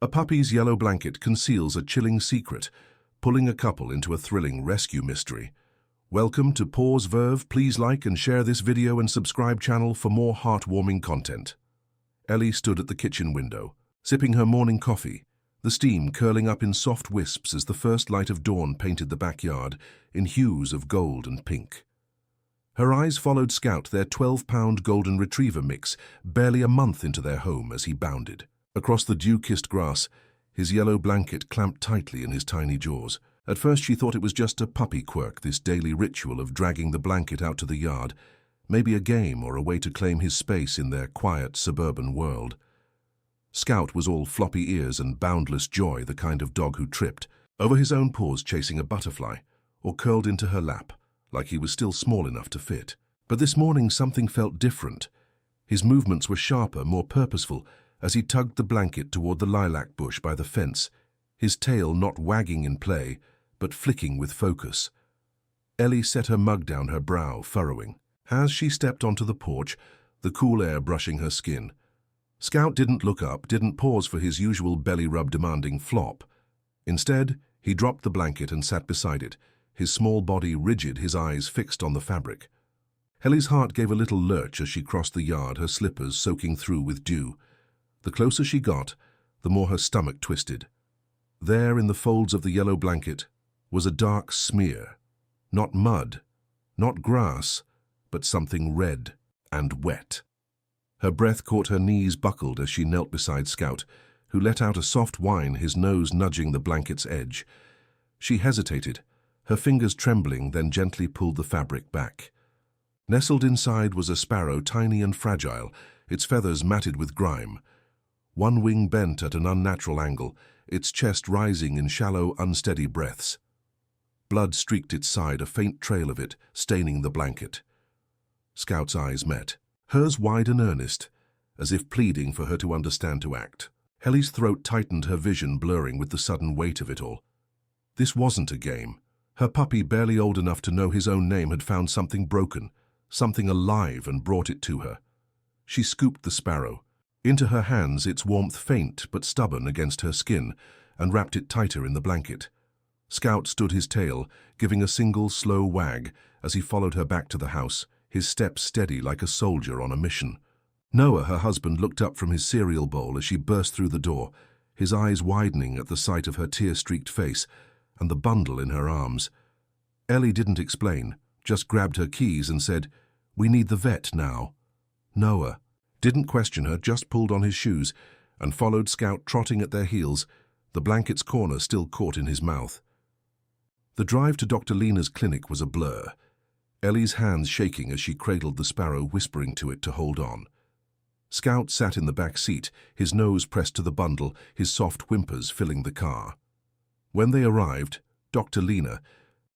A puppy's yellow blanket conceals a chilling secret, pulling a couple into a thrilling rescue mystery. Welcome to Pause Verve. Please like and share this video and subscribe channel for more heartwarming content. Ellie stood at the kitchen window, sipping her morning coffee, the steam curling up in soft wisps as the first light of dawn painted the backyard in hues of gold and pink. Her eyes followed Scout, their 12-pound golden retriever mix, barely a month into their home as he bounded. Across the dew-kissed grass, his yellow blanket clamped tightly in his tiny jaws. At first she thought it was just a puppy quirk, this daily ritual of dragging the blanket out to the yard, maybe a game or a way to claim his space in their quiet suburban world. Scout was all floppy ears and boundless joy, the kind of dog who tripped over his own paws chasing a butterfly, or curled into her lap, like he was still small enough to fit. But this morning something felt different. His movements were sharper, more purposeful, as he tugged the blanket toward the lilac bush by the fence, his tail not wagging in play, but flicking with focus. Ellie set her mug down, her brow furrowing. As she stepped onto the porch, the cool air brushing her skin, Scout didn't look up, didn't pause for his usual belly rub demanding flop. Instead, he dropped the blanket and sat beside it, his small body rigid, his eyes fixed on the fabric. Ellie's heart gave a little lurch as she crossed the yard, her slippers soaking through with dew. The closer she got, the more her stomach twisted. There, in the folds of the yellow blanket, was a dark smear. Not mud, not grass, but something red and wet. Her breath caught, her knees buckled as she knelt beside Scout, who let out a soft whine, his nose nudging the blanket's edge. She hesitated, her fingers trembling, then gently pulled the fabric back. Nestled inside was a sparrow, tiny and fragile, its feathers matted with grime. One wing bent at an unnatural angle, its chest rising in shallow, unsteady breaths. Blood streaked its side, a faint trail of it, staining the blanket. Scout's eyes met, hers wide and earnest, as if pleading for her to understand, to act. Ellie's throat tightened, her vision blurring with the sudden weight of it all. This wasn't a game. Her puppy, barely old enough to know his own name, had found something broken, something alive, and brought it to her. She scooped the sparrow into her hands, its warmth faint but stubborn against her skin, and wrapped it tighter in the blanket. Scout stood his tail, giving a single slow wag as he followed her back to the house, his steps steady like a soldier on a mission. Noah, her husband, looked up from his cereal bowl as she burst through the door, his eyes widening at the sight of her tear-streaked face and the bundle in her arms. Ellie didn't explain, just grabbed her keys and said, "We need the vet now." Noah didn't question her, just pulled on his shoes and followed Scout, trotting at their heels, the blanket's corner still caught in his mouth. The drive to Dr. Lena's clinic was a blur, Ellie's hands shaking as she cradled the sparrow, whispering to it to hold on. Scout sat in the back seat, his nose pressed to the bundle, his soft whimpers filling the car. When they arrived, Dr. Lena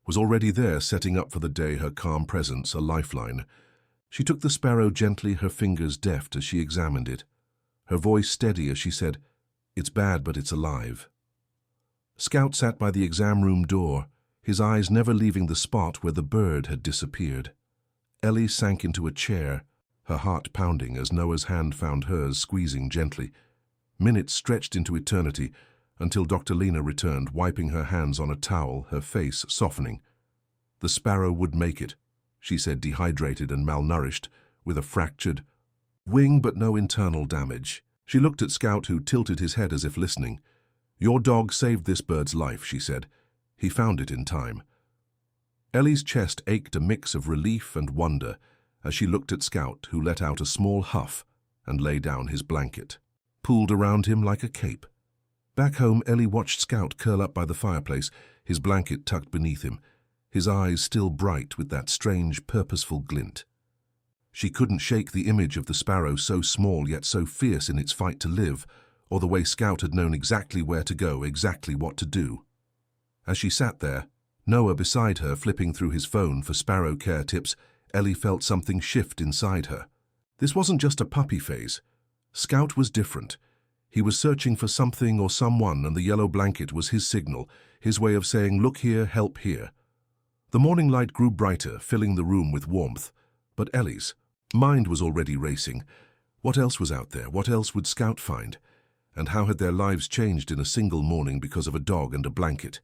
was already there, setting up for the day, her calm presence a lifeline. She took the sparrow gently, her fingers deft as she examined it, her voice steady as she said, "It's bad, but it's alive." Scout sat by the exam room door, his eyes never leaving the spot where the bird had disappeared. Ellie sank into a chair, her heart pounding as Noah's hand found hers, squeezing gently. Minutes stretched into eternity until Dr. Lena returned, wiping her hands on a towel, her face softening. The sparrow would make it, she said, dehydrated and malnourished, with a fractured wing but no internal damage. She looked at Scout, who tilted his head as if listening. "Your dog saved this bird's life," she said. "He found it in time." Ellie's chest ached, a mix of relief and wonder, as she looked at Scout, who let out a small huff and lay down his blanket, pulled around him like a cape. Back home, Ellie watched Scout curl up by the fireplace, his blanket tucked beneath him, his eyes still bright with that strange, purposeful glint. She couldn't shake the image of the sparrow, so small yet so fierce in its fight to live, or the way Scout had known exactly where to go, exactly what to do. As she sat there, Noah beside her flipping through his phone for sparrow care tips, Ellie felt something shift inside her. This wasn't just a puppy phase. Scout was different. He was searching for something or someone, and the yellow blanket was his signal, his way of saying, "Look here, help here." The morning light grew brighter, filling the room with warmth, but Ellie's mind was already racing. What else was out there? What else would Scout find? And how had their lives changed in a single morning because of a dog and a blanket?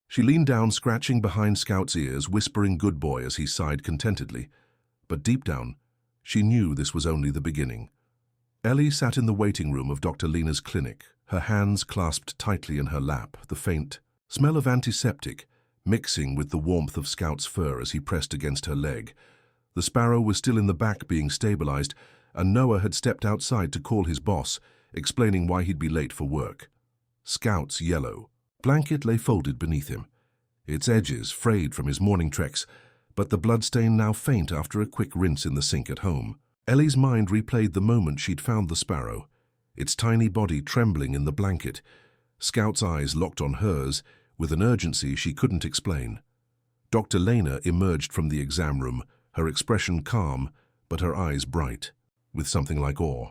She leaned down, scratching behind Scout's ears, whispering "good boy" as he sighed contentedly. But deep down, she knew this was only the beginning. Ellie sat in the waiting room of Dr. Lena's clinic, her hands clasped tightly in her lap, the faint smell of antiseptic mixing with the warmth of Scout's fur as he pressed against her leg. The sparrow was still in the back being stabilized, and Noah had stepped outside to call his boss, explaining why he'd be late for work. Scout's yellow blanket lay folded beneath him, its edges frayed from his morning treks, but the bloodstain now faint after a quick rinse in the sink at home. Ellie's mind replayed the moment she'd found the sparrow, its tiny body trembling in the blanket, Scout's eyes locked on hers with an urgency she couldn't explain. Dr. Lena emerged from the exam room, her expression calm, but her eyes bright, with something like awe.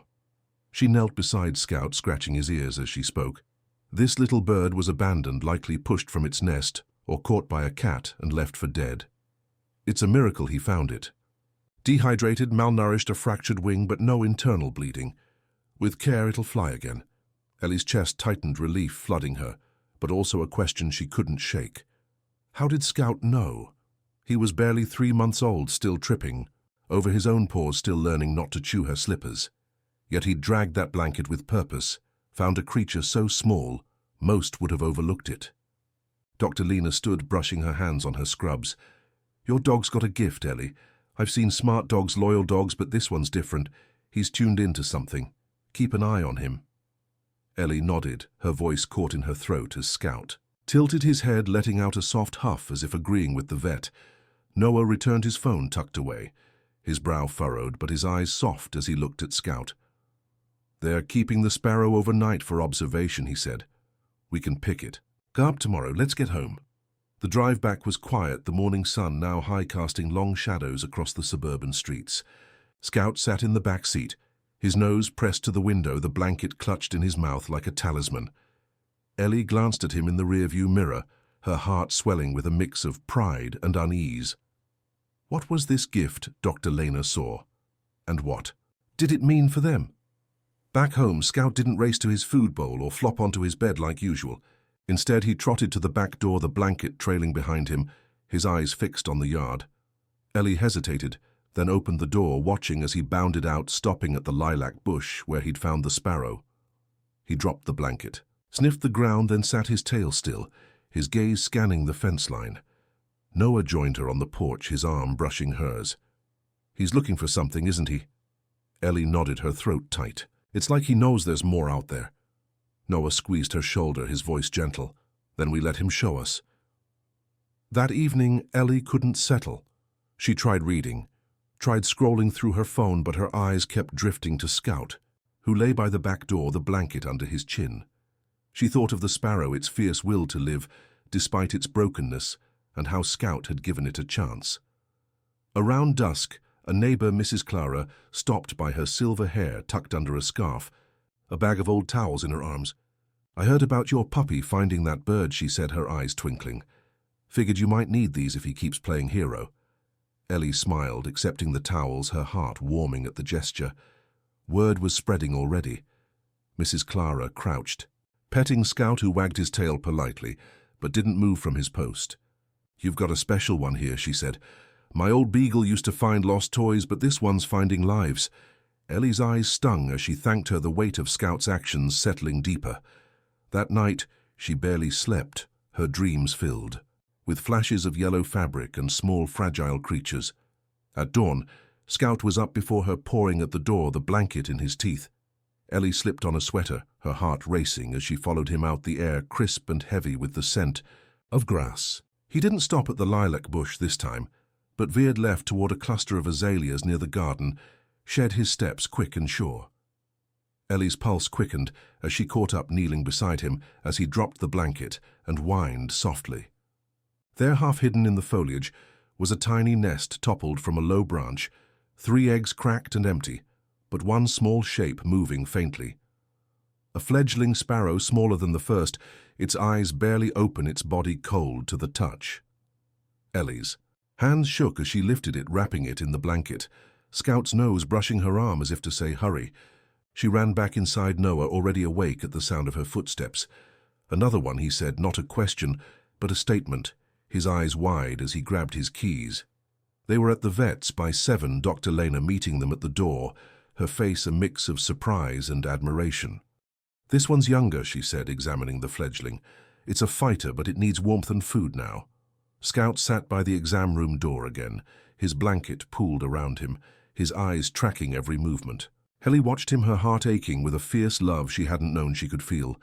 She knelt beside Scout, scratching his ears as she spoke. This little bird was abandoned, likely pushed from its nest or caught by a cat and left for dead. It's a miracle he found it. Dehydrated, malnourished, a fractured wing, but no internal bleeding. With care, it'll fly again. Ellie's chest tightened, relief flooding her, but also a question she couldn't shake. How did Scout know? He was barely 3 months old, still tripping, over his own paws, still learning not to chew her slippers. Yet he'd dragged that blanket with purpose, found a creature so small, most would have overlooked it. Dr. Lena stood, brushing her hands on her scrubs. Your dog's got a gift, Ellie. I've seen smart dogs, loyal dogs, but this one's different. He's tuned into something. Keep an eye on him. Ellie nodded, her voice caught in her throat as Scout tilted his head, letting out a soft huff as if agreeing with the vet. Noah returned his phone tucked away, his brow furrowed but his eyes soft as he looked at Scout. They're keeping the sparrow overnight for observation, he said. We can pick it. Go up tomorrow, let's get home. The drive back was quiet, the morning sun now high, casting long shadows across the suburban streets. Scout sat in the back seat, his nose pressed to the window, the blanket clutched in his mouth like a talisman. Ellie glanced at him in the rearview mirror, her heart swelling with a mix of pride and unease. What was this gift Dr. Lena saw? And what did it mean for them? Back home, Scout didn't race to his food bowl or flop onto his bed like usual. Instead, he trotted to the back door, the blanket trailing behind him, his eyes fixed on the yard. Ellie hesitated, then opened the door, watching as he bounded out, stopping at the lilac bush where he'd found the sparrow. He dropped the blanket, sniffed the ground, then sat his tail still, his gaze scanning the fence line. Noah joined her on the porch, his arm brushing hers. He's looking for something, isn't he? Ellie nodded, her throat tight. It's like he knows there's more out there. Noah squeezed her shoulder, his voice gentle. Then we let him show us. That evening, Ellie couldn't settle. She tried reading, tried scrolling through her phone, but her eyes kept drifting to Scout, who lay by the back door, the blanket under his chin. She thought of the sparrow, its fierce will to live, despite its brokenness, and how Scout had given it a chance. Around dusk, a neighbor, Mrs. Clara, stopped by, her silver hair tucked under a scarf, a bag of old towels in her arms. I heard about your puppy finding that bird, she said, her eyes twinkling. Figured you might need these if he keeps playing hero. Ellie smiled, accepting the towels, her heart warming at the gesture. Word was spreading already. Mrs. Clara crouched, petting Scout, who wagged his tail politely, but didn't move from his post. You've got a special one here, she said. My old beagle used to find lost toys, but this one's finding lives. Ellie's eyes stung as she thanked her, the weight of Scout's actions settling deeper. That night, she barely slept, her dreams filled, with flashes of yellow fabric and small, fragile creatures. At dawn, Scout was up before her, pawing at the door, the blanket in his teeth. Ellie slipped on a sweater, her heart racing as she followed him out, the air crisp and heavy with the scent of grass. He didn't stop at the lilac bush this time, but veered left toward a cluster of azaleas near the garden, shed his steps quick and sure. Ellie's pulse quickened as she caught up, kneeling beside him as he dropped the blanket and whined softly. There, half hidden in the foliage, was a tiny nest toppled from a low branch, 3 eggs cracked and empty, but one small shape moving faintly. A fledgling sparrow, smaller than the first, its eyes barely open, its body cold to the touch. Ellie's hands shook as she lifted it, wrapping it in the blanket, Scout's nose brushing her arm as if to say, hurry. She ran back inside Noah, already awake at the sound of her footsteps. Another one, he said, not a question, but a statement, his eyes wide as he grabbed his keys. They were at the vet's by 7, Dr. Lena meeting them at the door, her face a mix of surprise and admiration. "This one's younger," she said, examining the fledgling. "It's a fighter, but it needs warmth and food now." Scout sat by the exam room door again, his blanket pooled around him, his eyes tracking every movement. Ellie watched him, her heart aching with a fierce love she hadn't known she could feel.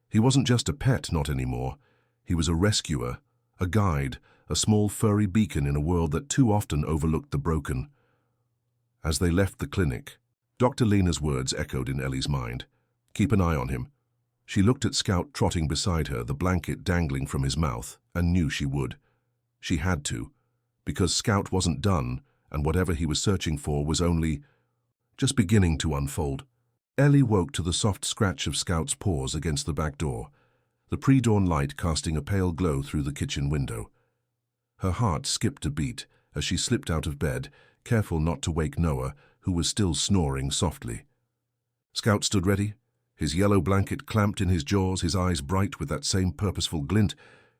He wasn't just a pet, not anymore. He was a rescuer, a guide, a small furry beacon in a world that too often overlooked the broken. As they left the clinic, Dr. Lena's words echoed in Ellie's mind. "Keep an eye on him." She looked at Scout trotting beside her, the blanket dangling from his mouth, and knew she would. She had to, because Scout wasn't done, and whatever he was searching for was only just beginning to unfold. Ellie woke to the soft scratch of Scout's paws against the back door, the pre-dawn light casting a pale glow through the kitchen window. Her heart skipped a beat as she slipped out of bed, careful not to wake Noah, who was still snoring softly. Scout stood ready, his yellow blanket clamped in his jaws, his eyes bright with that same purposeful glint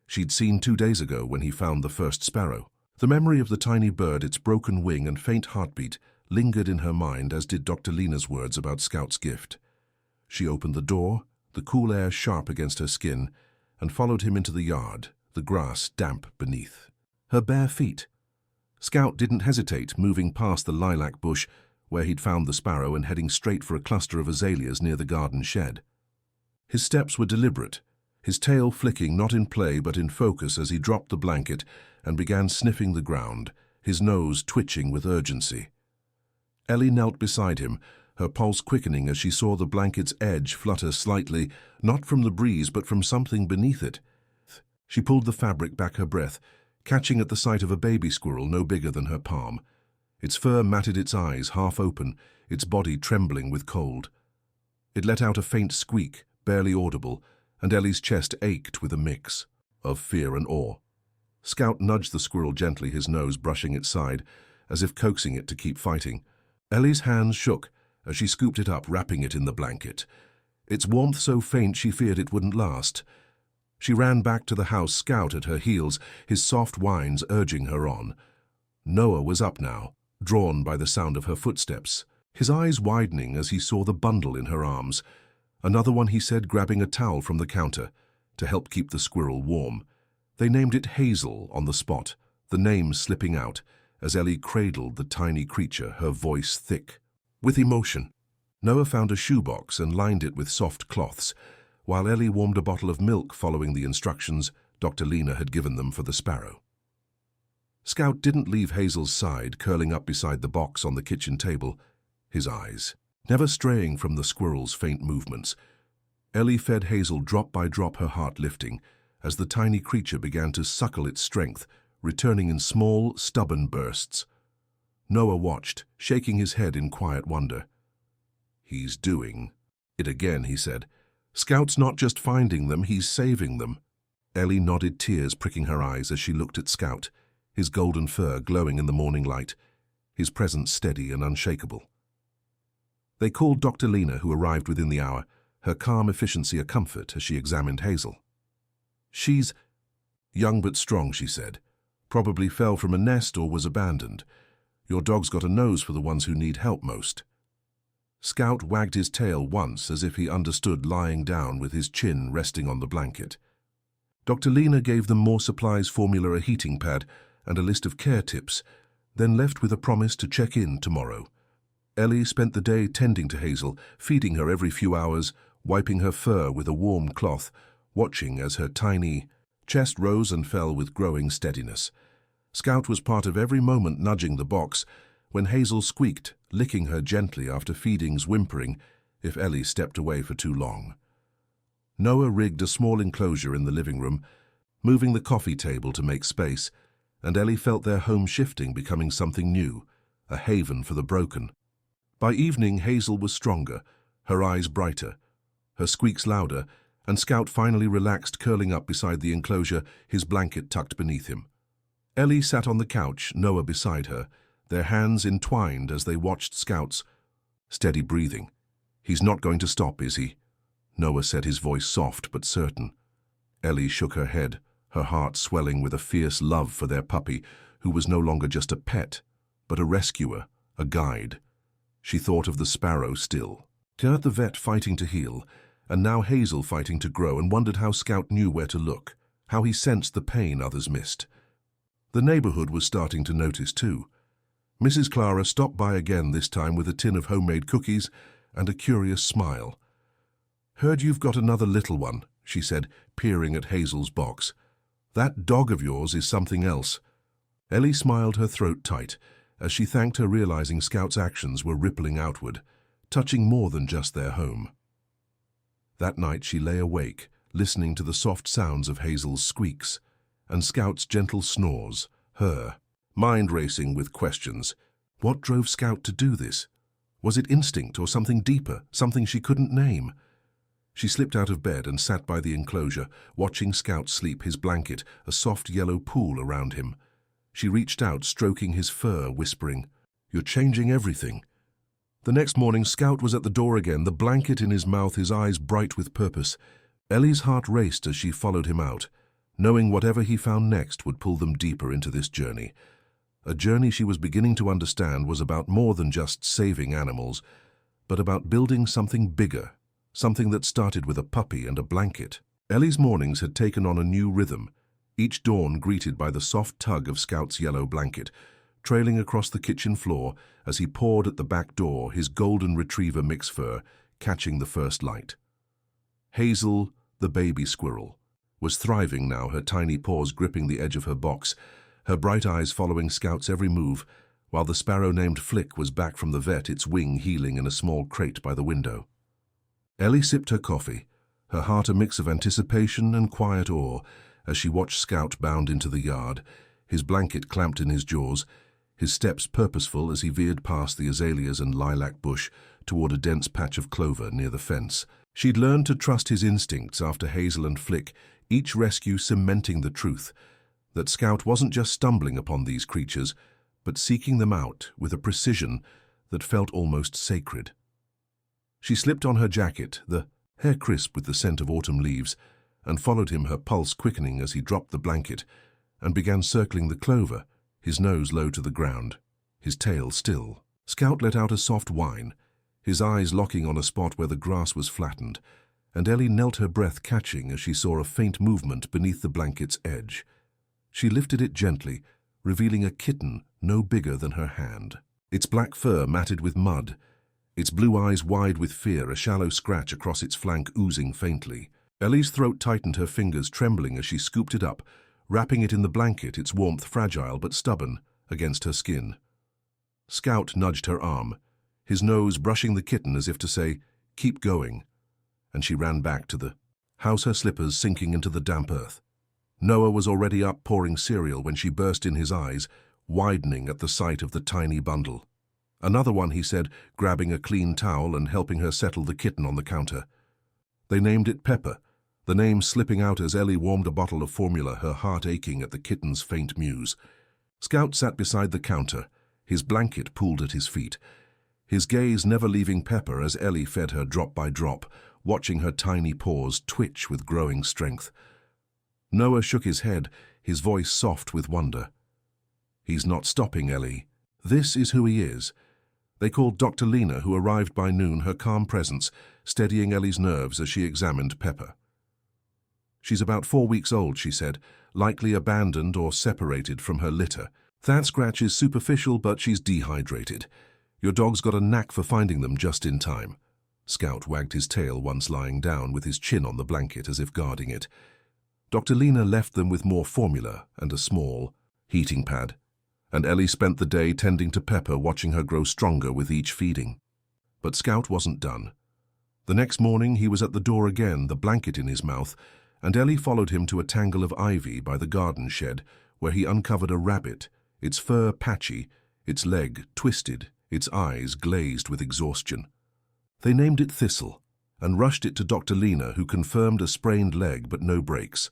she'd seen 2 days ago when he found the first sparrow. The memory of the tiny bird, its broken wing and faint heartbeat, lingered in her mind, as did Dr. Lena's words about Scout's gift. She opened the door, the cool air sharp against her skin, and followed him into the yard, the grass damp beneath. Her bare feet. Scout didn't hesitate, moving past the lilac bush where he'd found the sparrow and heading straight for a cluster of azaleas near the garden shed. His steps were deliberate, his tail flicking not in play but in focus as he dropped the blanket and began sniffing the ground, his nose twitching with urgency. Ellie knelt beside him, her pulse quickening as she saw the blanket's edge flutter slightly, not from the breeze but from something beneath it. She pulled the fabric back, her breath catching at the sight of a baby squirrel no bigger than her palm. Its fur matted its eyes, half open, its body trembling with cold. It let out a faint squeak, barely audible, and Ellie's chest ached with a mix of fear and awe. Scout nudged the squirrel gently, his nose brushing its side, as if coaxing it to keep fighting. Ellie's hands shook as she scooped it up, wrapping it in the blanket. Its warmth so faint she feared it wouldn't last. She ran back to the house, Scout at her heels, his soft whines urging her on. Noah was up now, drawn by the sound of her footsteps, his eyes widening as he saw the bundle in her arms. "Another one," he said, grabbing a towel from the counter to help keep the squirrel warm. They named it Hazel on the spot, the name slipping out as Ellie cradled the tiny creature, her voice thick with emotion. Noah found a shoebox and lined it with soft cloths, while Ellie warmed a bottle of milk following the instructions Dr. Lena had given them for the sparrow. Scout didn't leave Hazel's side, curling up beside the box on the kitchen table, his eyes never straying from the squirrel's faint movements. Ellie fed Hazel drop by drop, her heart lifting, as the tiny creature began to suckle its strength, returning in small, stubborn bursts. Noah watched, shaking his head in quiet wonder. "He's doing it again," he said. "Scout's not just finding them, he's saving them." Ellie nodded, tears pricking her eyes as she looked at Scout, his golden fur glowing in the morning light, his presence steady and unshakable. They called Dr. Lena, who arrived within the hour, her calm efficiency a comfort as she examined Hazel. "She's young but strong," she said. "Probably fell from a nest or was abandoned. Your dog's got a nose for the ones who need help most." Scout wagged his tail once as if he understood, lying down with his chin resting on the blanket. Dr. Lena gave them more supplies, formula, a heating pad, and a list of care tips, then left with a promise to check in tomorrow. Ellie spent the day tending to Hazel, feeding her every few hours, wiping her fur with a warm cloth, watching as her tiny chest rose and fell with growing steadiness. Scout was part of every moment, nudging the box when Hazel squeaked, licking her gently after feedings, whimpering if Ellie stepped away for too long. Noah rigged a small enclosure in the living room, moving the coffee table to make space, and Ellie felt their home shifting, becoming something new, a haven for the broken. By evening, Hazel was stronger, her eyes brighter, her squeaks louder, and Scout finally relaxed, curling up beside the enclosure, his blanket tucked beneath him. Ellie sat on the couch, Noah beside her, their hands entwined as they watched Scout's steady breathing, "He's not going to stop, is he?" Noah said, his voice soft but certain. Ellie shook her head, her heart swelling with a fierce love for their puppy, who was no longer just a pet, but a rescuer, a guide. She thought of the sparrow still. Kurt the vet fighting to heal, and now Hazel fighting to grow, and wondered how Scout knew where to look, how he sensed the pain others missed. The neighborhood was starting to notice too. Mrs. Clara stopped by again, this time with a tin of homemade cookies and a curious smile. "Heard you've got another little one," she said, peering at Hazel's box. "That dog of yours is something else." Ellie smiled, her throat tight, as she thanked her, realizing Scout's actions were rippling outward, touching more than just their home. That night she lay awake, listening to the soft sounds of Hazel's squeaks and Scout's gentle snores, her mind racing with questions. What drove Scout to do this? Was it instinct or something deeper, something she couldn't name? She slipped out of bed and sat by the enclosure, watching Scout sleep, his blanket, a soft yellow pool around him. She reached out, stroking his fur, whispering, "You're changing everything." The next morning, Scout was at the door again, the blanket in his mouth, his eyes bright with purpose. Ellie's heart raced as she followed him out, knowing whatever he found next would pull them deeper into this journey. A journey she was beginning to understand was about more than just saving animals, but about building something bigger, something that started with a puppy and a blanket. Ellie's mornings had taken on a new rhythm, each dawn greeted by the soft tug of Scout's yellow blanket, trailing across the kitchen floor as he pawed at the back door, his golden retriever mix fur catching the first light. Hazel, the baby squirrel, was thriving now, her tiny paws gripping the edge of her box, her bright eyes following Scout's every move, while the sparrow named Flick was back from the vet, its wing healing in a small crate by the window. Ellie sipped her coffee, her heart a mix of anticipation and quiet awe, as she watched Scout bound into the yard, his blanket clamped in his jaws, his steps purposeful as he veered past the azaleas and lilac bush toward a dense patch of clover near the fence. She'd learned to trust his instincts after Hazel and Flick, each rescue cementing the truth that Scout wasn't just stumbling upon these creatures, but seeking them out with a precision that felt almost sacred. She slipped on her jacket, the hair crisp with the scent of autumn leaves, and followed him, her pulse quickening as he dropped the blanket and began circling the clover, his nose low to the ground, his tail still. Scout let out a soft whine, his eyes locking on a spot where the grass was flattened, and Ellie knelt, her breath catching as she saw a faint movement beneath the blanket's edge. She lifted it gently, revealing a kitten no bigger than her hand. Its black fur matted with mud, its blue eyes wide with fear, a shallow scratch across its flank oozing faintly. Ellie's throat tightened, her fingers trembling as she scooped it up, wrapping it in the blanket, its warmth fragile but stubborn against her skin. Scout nudged her arm, his nose brushing the kitten as if to say, "Keep going," and she ran back to the house, her slippers sinking into the damp earth. Noah was already up pouring cereal when she burst in, his eyes widening at the sight of the tiny bundle. "Another one," he said, grabbing a clean towel and helping her settle the kitten on the counter. They named it Pepper, the name slipping out as Ellie warmed a bottle of formula, her heart aching at the kitten's faint mews. Scout sat beside the counter, his blanket pulled at his feet, his gaze never leaving Pepper as Ellie fed her drop by drop, watching her tiny paws twitch with growing strength. Noah shook his head, his voice soft with wonder. "He's not stopping, Ellie. This is who he is." They called Dr. Lena, who arrived by noon, her calm presence steadying Ellie's nerves as she examined Pepper. "She's about 4 weeks old," she said, "likely abandoned or separated from her litter. That scratch is superficial, but she's dehydrated. Your dog's got a knack for finding them just in time." Scout wagged his tail once lying down with his chin on the blanket as if guarding it. Dr. Lena left them with more formula and a small heating pad, and Ellie spent the day tending to Pepper, watching her grow stronger with each feeding. But Scout wasn't done. The next morning he was at the door again, the blanket in his mouth, and Ellie followed him to a tangle of ivy by the garden shed, where he uncovered a rabbit, its fur patchy, its leg twisted, its eyes glazed with exhaustion. They named it Thistle, and rushed it to Dr. Lena, who confirmed a sprained leg but no breaks.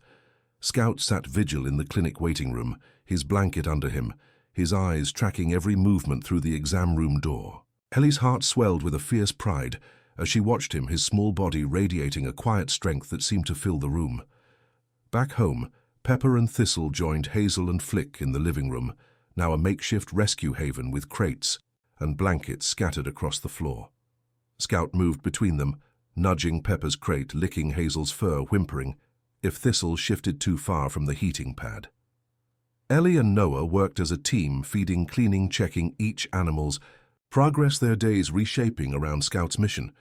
Scout sat vigil in the clinic waiting room, his blanket under him, his eyes tracking every movement through the exam room door. Ellie's heart swelled with a fierce pride as she watched him, his small body radiating a quiet strength that seemed to fill the room. Back home, Pepper and Thistle joined Hazel and Flick in the living room, now a makeshift rescue haven with crates and blankets scattered across the floor. Scout moved between them, nudging Pepper's crate, licking Hazel's fur, whimpering if Thistle shifted too far from the heating pad. Ellie and Noah worked as a team, feeding, cleaning, checking each animal's progress, their days reshaping around Scout's mission.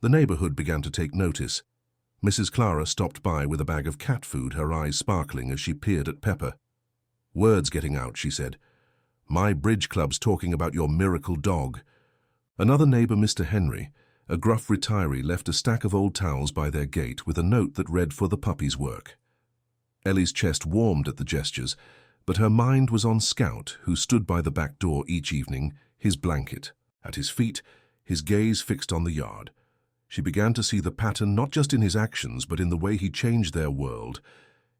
The neighborhood began to take notice. Mrs. Clara stopped by with a bag of cat food, her eyes sparkling as she peered at Pepper. "Word's getting out," she said. "My bridge club's talking about your miracle dog." Another neighbor, Mr. Henry, a gruff retiree, left a stack of old towels by their gate with a note that read, "For the puppy's work." Ellie's chest warmed at the gestures, but her mind was on Scout, who stood by the back door each evening, his blanket at his feet, his gaze fixed on the yard. She began to see the pattern not just in his actions, but in the way he changed their world.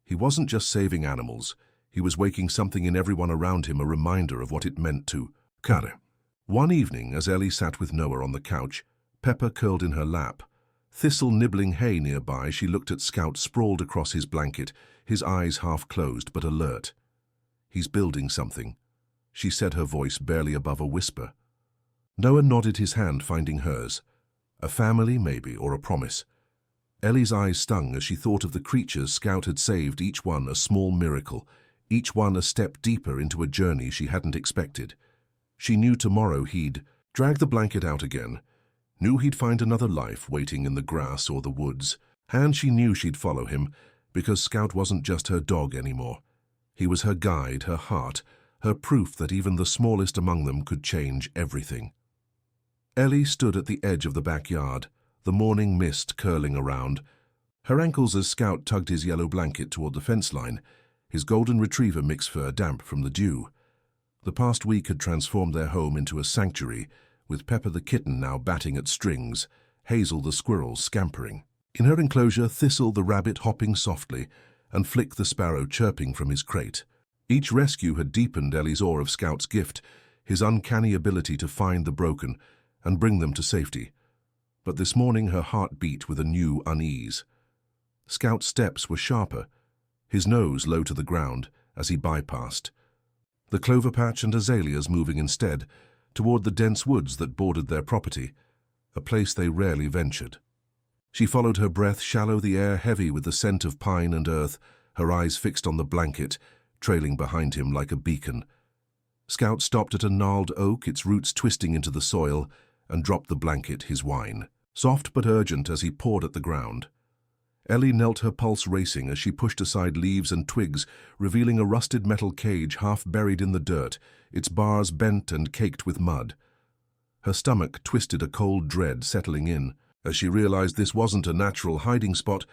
He wasn't just saving animals. He was waking something in everyone around him, a reminder of what it meant to care. One evening, as Ellie sat with Noah on the couch, Pepper curled in her lap, Thistle nibbling hay nearby, she looked at Scout sprawled across his blanket, his eyes half closed but alert. "He's building something," she said, her voice barely above a whisper. Noah nodded, his hand finding hers. A family, maybe, or a promise. Ellie's eyes stung as she thought of the creatures Scout had saved, each one a small miracle, each one a step deeper into a journey she hadn't expected. She knew tomorrow he'd drag the blanket out again, knew he'd find another life waiting in the grass or the woods, and she knew she'd follow him, because Scout wasn't just her dog anymore. He was her guide, her heart, her proof that even the smallest among them could change everything. Ellie stood at the edge of the backyard, the morning mist curling around her ankles as Scout tugged his yellow blanket toward the fence line, his golden retriever mix fur damp from the dew. The past week had transformed their home into a sanctuary, with Pepper the kitten now batting at strings, Hazel the squirrel scampering. In her enclosure, Thistle the rabbit hopping softly, and Flick the sparrow chirping from his crate. Each rescue had deepened Ellie's awe of Scout's gift, his uncanny ability to find the broken and bring them to safety. But this morning her heart beat with a new unease. Scout's steps were sharper, his nose low to the ground as he bypassed the clover patch and azaleas, moving instead toward the dense woods that bordered their property, a place they rarely ventured. She followed, her breath shallow, the air heavy with the scent of pine and earth, her eyes fixed on the blanket, trailing behind him like a beacon. Scout stopped at a gnarled oak, its roots twisting into the soil, and dropped the blanket, his whine soft but urgent as he pawed at the ground. Ellie knelt, her pulse racing as she pushed aside leaves and twigs, revealing a rusted metal cage half buried in the dirt, its bars bent and caked with mud. Her stomach twisted, a cold dread settling in as she realized this wasn't a natural hiding spot,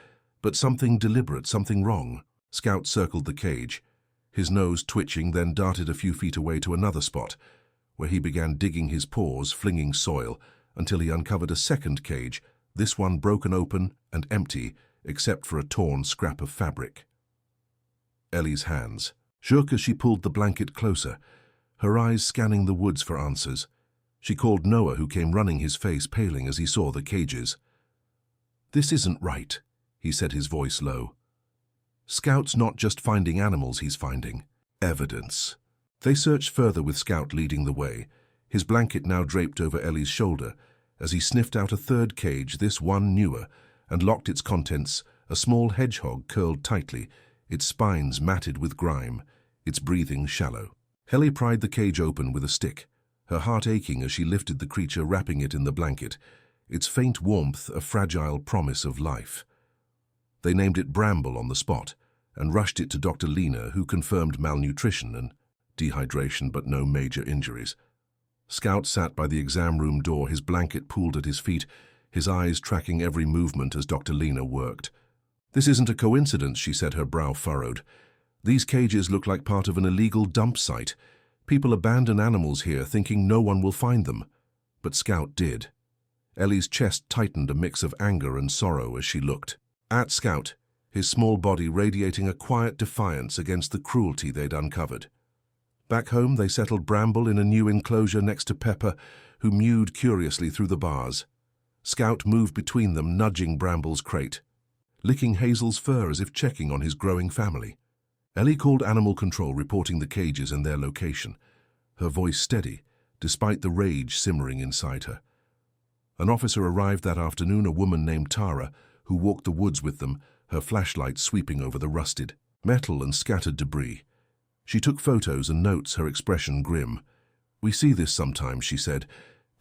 but something deliberate, something wrong. Scout circled the cage, his nose twitching, then darted a few feet away to another spot, where he began digging his paws, flinging soil, until he uncovered a second cage, this one broken open and empty, except for a torn scrap of fabric. Ellie's hands shook as she pulled the blanket closer, her eyes scanning the woods for answers. She called Noah, who came running, his face paling as he saw the cages. "This isn't right," he said, his voice low. "Scout's not just finding animals, he's finding evidence." They searched further, with Scout leading the way, his blanket now draped over Ellie's shoulder, as he sniffed out a third cage, this one newer, and locked its contents, a small hedgehog curled tightly, its spines matted with grime, its breathing shallow. Ellie pried the cage open with a stick, her heart aching as she lifted the creature, wrapping it in the blanket, its faint warmth a fragile promise of life. They named it Bramble on the spot, and rushed it to Dr. Lena, who confirmed malnutrition and dehydration, but no major injuries. Scout sat by the exam room door, his blanket pooled at his feet, his eyes tracking every movement as Dr. Lena worked. "This isn't a coincidence," she said, her brow furrowed. "These cages look like part of an illegal dump site. People abandon animals here, thinking no one will find them. But Scout did." Ellie's chest tightened, a mix of anger and sorrow as she looked at Scout, his small body radiating a quiet defiance against the cruelty they'd uncovered. Back home, they settled Bramble in a new enclosure next to Pepper, who mewed curiously through the bars. Scout moved between them, nudging Bramble's crate, licking Hazel's fur as if checking on his growing family. Ellie called animal control, reporting the cages and their location, her voice steady, despite the rage simmering inside her. An officer arrived that afternoon, a woman named Tara, who walked the woods with them, her flashlight sweeping over the rusted metal and scattered debris. She took photos and notes, her expression grim. "We see this sometimes," she said.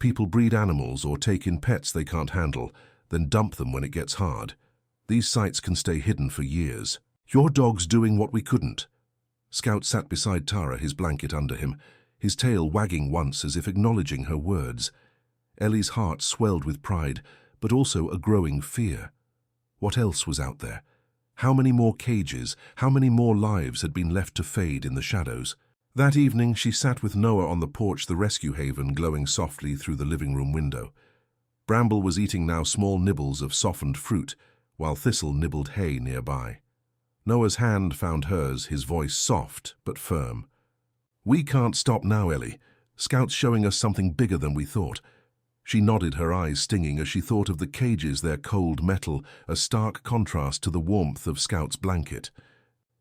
"People breed animals or take in pets they can't handle, then dump them when it gets hard. These sites can stay hidden for years. Your dog's doing what we couldn't." Scout sat beside Tara, his blanket under him, his tail wagging once as if acknowledging her words. Ellie's heart swelled with pride, but also a growing fear. What else was out there? How many more cages, how many more lives had been left to fade in the shadows? That evening, she sat with Noah on the porch, the rescue haven glowing softly through the living room window. Bramble was eating now small nibbles of softened fruit, while Thistle nibbled hay nearby. Noah's hand found hers, his voice soft but firm. "We can't stop now, Ellie. Scout's showing us something bigger than we thought." She nodded, her eyes stinging as she thought of the cages, their cold metal, a stark contrast to the warmth of Scout's blanket.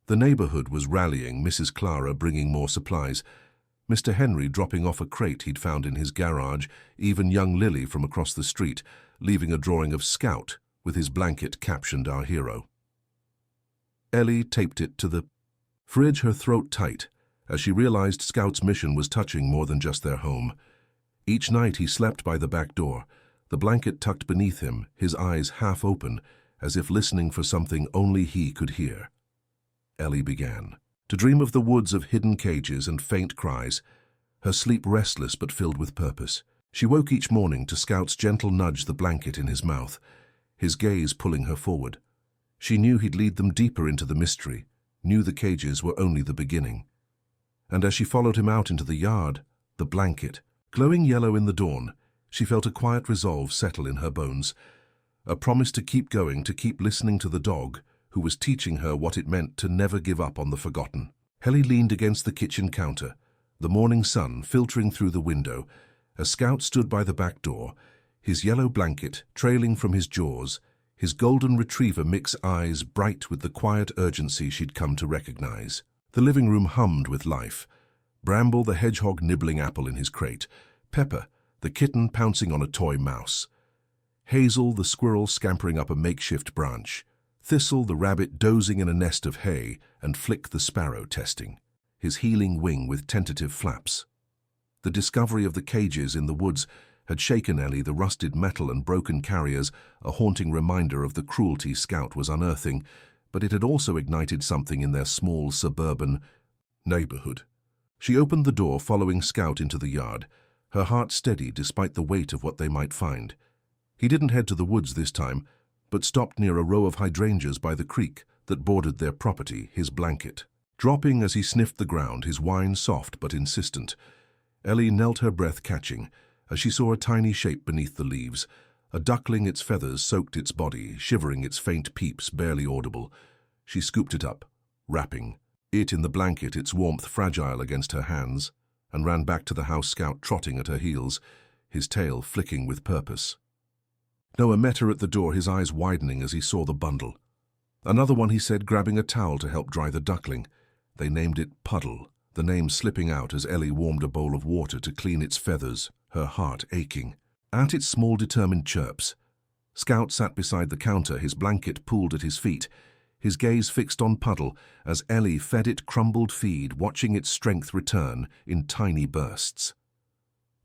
The neighborhood was rallying, Mrs. Clara bringing more supplies, Mr. Henry dropping off a crate he'd found in his garage, even young Lily from across the street, leaving a drawing of Scout with his blanket captioned "Our Hero." Ellie taped it to the fridge, her throat tight, as she realized Scout's mission was touching more than just their home. Each night he slept by the back door, the blanket tucked beneath him, his eyes half open, as if listening for something only he could hear. Ellie began to dream of the woods of hidden cages and faint cries, her sleep restless but filled with purpose. She woke each morning to Scout's gentle nudge, the blanket in his mouth, his gaze pulling her forward. She knew he'd lead them deeper into the mystery, knew the cages were only the beginning. And as she followed him out into the yard, the blanket, glowing yellow in the dawn, she felt a quiet resolve settle in her bones, a promise to keep going, to keep listening to the dog, who was teaching her what it meant to never give up on the forgotten. Ellie leaned against the kitchen counter, the morning sun filtering through the window, as Scout stood by the back door, his yellow blanket trailing from his jaws, his golden retriever mix eyes bright with the quiet urgency she'd come to recognize. The living room hummed with life. Bramble the hedgehog nibbling apple in his crate, Pepper the kitten pouncing on a toy mouse, Hazel the squirrel scampering up a makeshift branch, Thistle the rabbit dozing in a nest of hay, and Flick the sparrow testing his healing wing with tentative flaps. The discovery of the cages in the woods had shaken Ellie, the rusted metal and broken carriers, a haunting reminder of the cruelty Scout was unearthing, but it had also ignited something in their small suburban neighborhood. She opened the door, following Scout into the yard, her heart steady despite the weight of what they might find. He didn't head to the woods this time, but stopped near a row of hydrangeas by the creek that bordered their property, his blanket dropping as he sniffed the ground, his whine soft but insistent. Ellie knelt, her breath catching, as she saw a tiny shape beneath the leaves, a duckling. Its feathers soaked its body, shivering, its faint peeps barely audible. She scooped it up, wrapping it in the blanket, its warmth fragile against her hands, and ran back to the house, Scout trotting at her heels, his tail flicking with purpose. Noah met her at the door, his eyes widening as he saw the bundle. "Another one," he said, grabbing a towel to help dry the duckling. They named it Puddle, the name slipping out as Ellie warmed a bowl of water to clean its feathers, her heart aching. At its small determined chirps, Scout sat beside the counter, his blanket pulled at his feet, his gaze fixed on Puddle as Ellie fed it crumbled feed, watching its strength return in tiny bursts.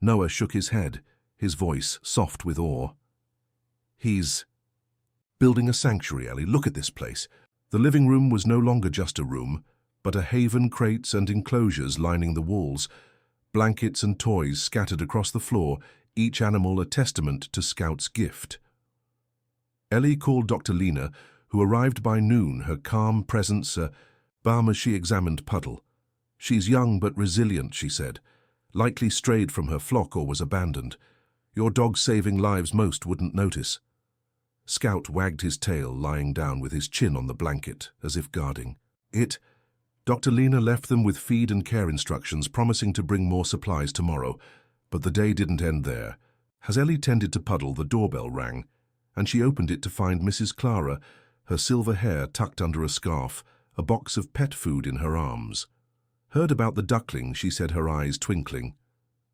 Noah shook his head, his voice soft with awe. "He's building a sanctuary, Ellie. Look at this place." The living room was no longer just a room, but a haven, crates and enclosures lining the walls, blankets and toys scattered across the floor, each animal a testament to Scout's gift. Ellie called Dr. Lena, who arrived by noon, her calm presence a balm as she examined Puddle. "She's young but resilient," she said. "Likely strayed from her flock or was abandoned. Your dog's saving lives most wouldn't notice." Scout wagged his tail, lying down with his chin on the blanket, as if guarding it. Dr. Lena left them with feed and care instructions, promising to bring more supplies tomorrow. But the day didn't end there. As Ellie tended to Puddle, the doorbell rang, and she opened it to find Mrs. Clara, her silver hair tucked under a scarf, a box of pet food in her arms. "Heard about the duckling," she said, her eyes twinkling.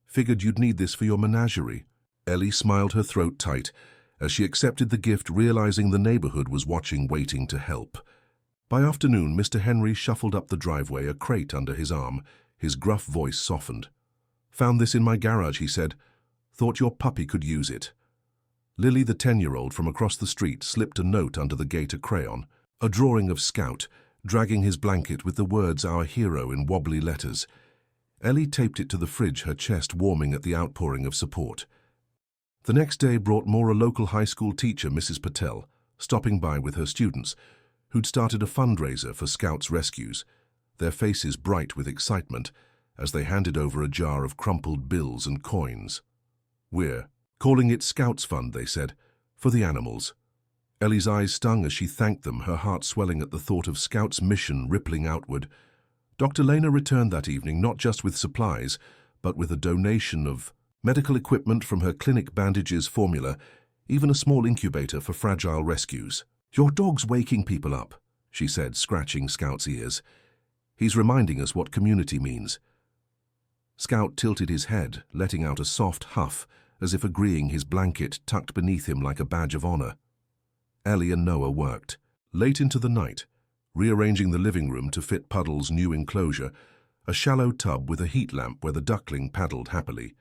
"Figured you'd need this for your menagerie." Ellie smiled, her throat tight, as she accepted the gift, realizing the neighborhood was watching, waiting to help. By afternoon, Mr. Henry shuffled up the driveway, a crate under his arm. His gruff voice softened. "Found this in my garage," he said. "Thought your puppy could use it." Lily, the 10-year-old from across the street, slipped a note under the gate, a crayon, a drawing of Scout, dragging his blanket with the words "Our hero" in wobbly letters. Ellie taped it to the fridge, her chest warming at the outpouring of support. The next day brought more, a local high school teacher, Mrs. Patel, stopping by with her students, who'd started a fundraiser for Scout's rescues, their faces bright with excitement as they handed over a jar of crumpled bills and coins. "We're calling it Scouts Fund," they said, "for the animals." Ellie's eyes stung as she thanked them, her heart swelling at the thought of Scout's mission rippling outward. Dr. Lena returned that evening, not just with supplies, but with a donation of medical equipment from her clinic, bandages, formula, even a small incubator for fragile rescues. "Your dog's waking people up," she said, scratching Scout's ears. "He's reminding us what community means." Scout tilted his head, letting out a soft huff, as if agreeing, his blanket tucked beneath him like a badge of honor. Ellie and Noah worked, late into the night, rearranging the living room to fit Puddle's new enclosure, a shallow tub with a heat lamp where the duckling paddled happily.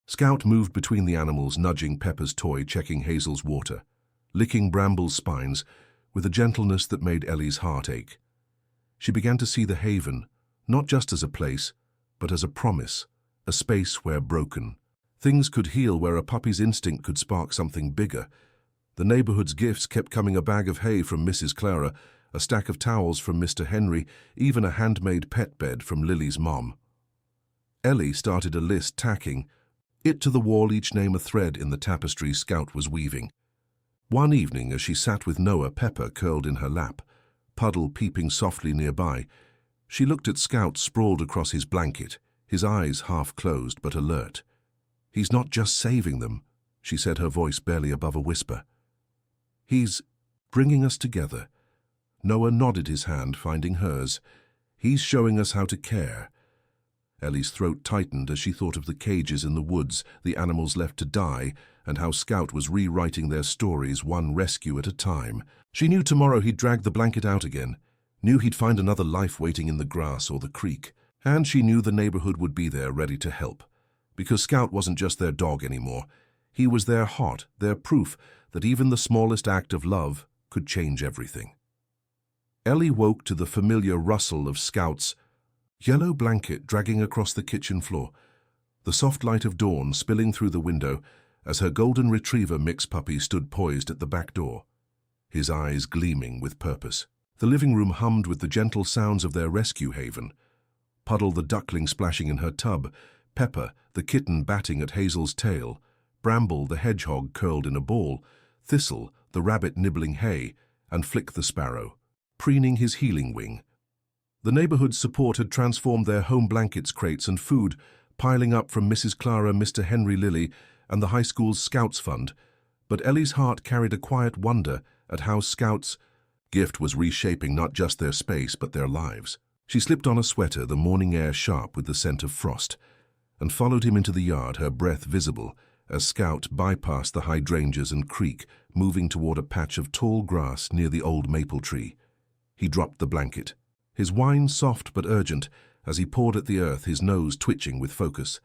Scout moved between the animals, nudging Pepper's toy, checking Hazel's water, licking Bramble's spines with a gentleness that made Ellie's heart ache. She began to see the haven, not just as a place, but as a promise, a space where broken things could heal, where a puppy's instinct could spark something bigger. The neighborhood's gifts kept coming: a bag of hay from Mrs. Clara, a stack of towels from Mr. Henry, even a handmade pet bed from Lily's mom. Ellie started a list, tacking it to the wall, each name a thread in the tapestry Scout was weaving. One evening, as she sat with Noah, Pepper curled in her lap, Puddle peeping softly nearby, she looked at Scout sprawled across his blanket, his eyes half closed but alert. "He's not just saving them," she said, her voice barely above a whisper. "He's bringing us together." Noah nodded, his hand finding hers. "He's showing us how to care." Ellie's throat tightened as she thought of the cages in the woods, the animals left to die, and how Scout was rewriting their stories, one rescue at a time. She knew tomorrow he'd drag the blanket out again, knew he'd find another life waiting in the grass or the creek, and she knew the neighborhood would be there ready to help. Because Scout wasn't just their dog anymore. He was their heart, their proof that even the smallest act of love could change everything. Ellie woke to the familiar rustle of Scout's yellow blanket dragging across the kitchen floor, the soft light of dawn spilling through the window as her golden retriever mix puppy stood poised at the back door, his eyes gleaming with purpose. The living room hummed with the gentle sounds of their rescue haven. Puddle, the duckling, splashing in her tub, Pepper, the kitten, batting at Hazel's tail, Bramble, the hedgehog, curled in a ball, Thistle, the rabbit, nibbling hay, and Flick, the sparrow, preening his healing wing. The neighborhood's support had transformed their home blankets, crates, and food, piling up from Mrs. Clara, Mr. Henry, Lily, and the high school's Scouts Fund. But Ellie's heart carried a quiet wonder at how Scout's gift was reshaping not just their space, but their lives. She slipped on a sweater, the morning air sharp with the scent of frost, and followed him into the yard, her breath visible, as Scout bypassed the hydrangeas and creek, moving toward a patch of tall grass near the old maple tree. He dropped the blanket, his whine soft but urgent, as he pawed at the earth, his nose twitching with focus.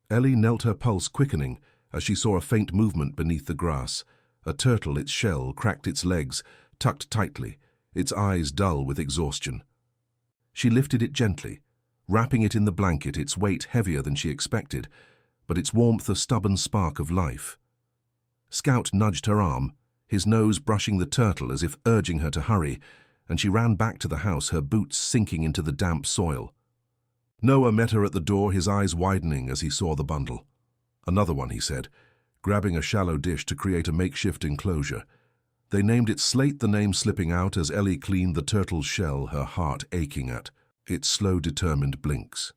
Ellie knelt, her pulse quickening, as she saw a faint movement beneath the grass. A turtle, its shell cracked, its legs tucked tightly, its eyes dull with exhaustion. She lifted it gently, wrapping it in the blanket, its weight heavier than she expected, but its warmth a stubborn spark of life. Scout nudged her arm, his nose brushing the turtle as if urging her to hurry, and she ran back to the house, her boots sinking into the damp soil. Noah met her at the door, his eyes widening as he saw the bundle. "Another one," he said, grabbing a shallow dish to create a makeshift enclosure. They named it Slate, the name slipping out as Ellie cleaned the turtle's shell, her heart aching at its slow, determined blinks.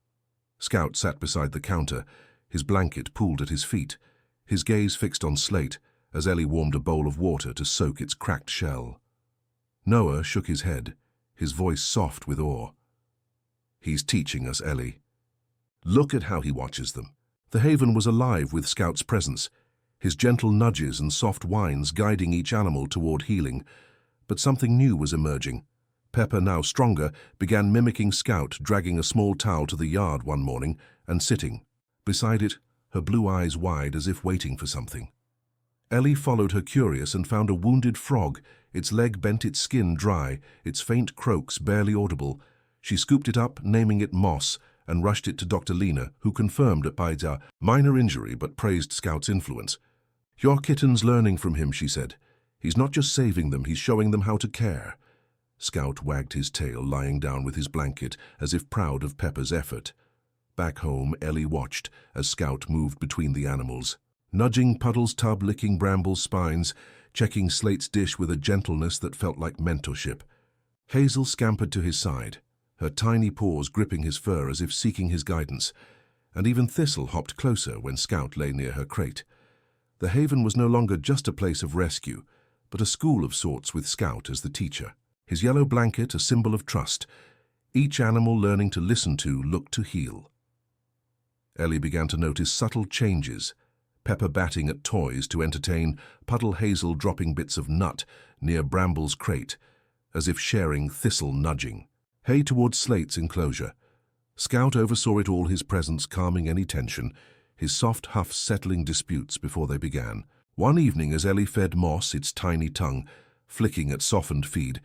Scout sat beside the counter, his blanket pulled at his feet, his gaze fixed on Slate as Ellie warmed a bowl of water to soak its cracked shell. Noah shook his head, his voice soft with awe. "He's teaching us, Ellie. Look at how he watches them." The haven was alive with Scout's presence, his gentle nudges and soft whines guiding each animal toward healing. But something new was emerging. Pepper, now stronger, began mimicking Scout, dragging a small towel to the yard one morning and sitting. Beside it, her blue eyes wide as if waiting for something. Ellie followed her curious and found a wounded frog, its leg bent, its skin dry, its faint croaks barely audible. She scooped it up, naming it Moss, and rushed it to Dr. Lena, who confirmed it by a minor injury but praised Scout's influence. "Your kitten's learning from him," she said. "He's not just saving them, he's showing them how to care." Scout wagged his tail, lying down with his blanket, as if proud of Pepper's effort. Back home, Ellie watched as Scout moved between the animals, nudging Puddle's tub, licking Bramble's spines, checking Slate's dish with a gentleness that felt like mentorship. Hazel scampered to his side, her tiny paws gripping his fur as if seeking his guidance, and even Thistle hopped closer when Scout lay near her crate. The haven was no longer just a place of rescue, but a school of sorts with Scout as the teacher. His yellow blanket a symbol of trust, each animal learning to listen to, look to heal. Ellie began to notice subtle changes, Pepper batting at toys to entertain, Puddle Hazel dropping bits of nut near Bramble's crate, as if sharing, Thistle nudging. Hay towards Slate's enclosure. Scout oversaw it all, his presence calming any tension, his soft huffs settling disputes before they began. One evening, as Ellie fed Moss, its tiny tongue flicking at softened feed,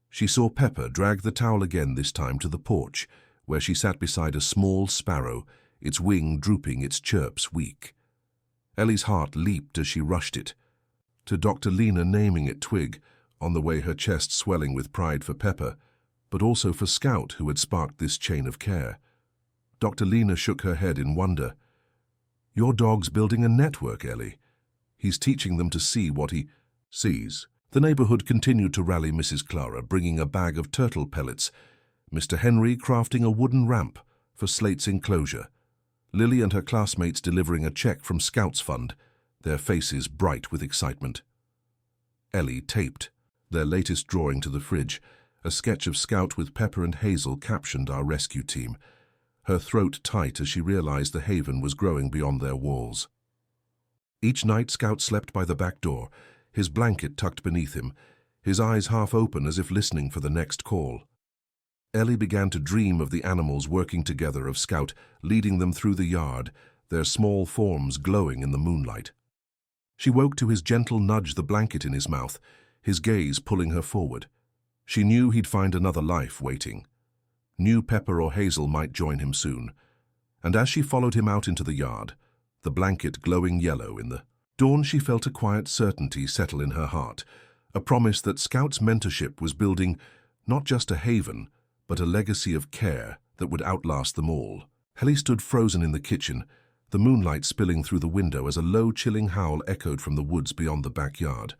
she saw Pepper drag the towel again, this time to the porch, where she sat beside a small sparrow, its wing drooping, its chirps weak. Ellie's heart leaped as she rushed it. To Dr. Lena, naming it Twig, on the way, her chest swelling with pride for Pepper, but also for Scout, who had sparked this chain of care. Dr. Lena shook her head in wonder. "Your dog's building a network, Ellie. He's teaching them to see what he sees." The neighborhood continued to rally Mrs. Clara, bringing a bag of turtle pellets, Mr. Henry crafting a wooden ramp for Slate's enclosure, Lily and her classmates delivering a check from Scout's fund, their faces bright with excitement. Ellie taped their latest drawing to the fridge, a sketch of Scout with Pepper and Hazel captioned "Our Rescue Team," her throat tight as she realized the haven was growing beyond their walls. Each night Scout slept by the back door, his blanket tucked beneath him, his eyes half open as if listening for the next call. Ellie began to dream of the animals working together, of Scout leading them through the yard, their small forms glowing in the moonlight. She woke to his gentle nudge, the blanket in his mouth, his gaze pulling her forward. She knew he'd find another life waiting. Knew Pepper or Hazel might join him soon. And as she followed him out into the yard, the blanket glowing yellow in the dawn, she felt a quiet certainty settle in her heart, a promise that Scout's mentorship was building not just a haven, but a legacy of care that would outlast them all. Ellie stood frozen in the kitchen, the moonlight spilling through the window as a low, chilling howl echoed from the woods beyond the backyard.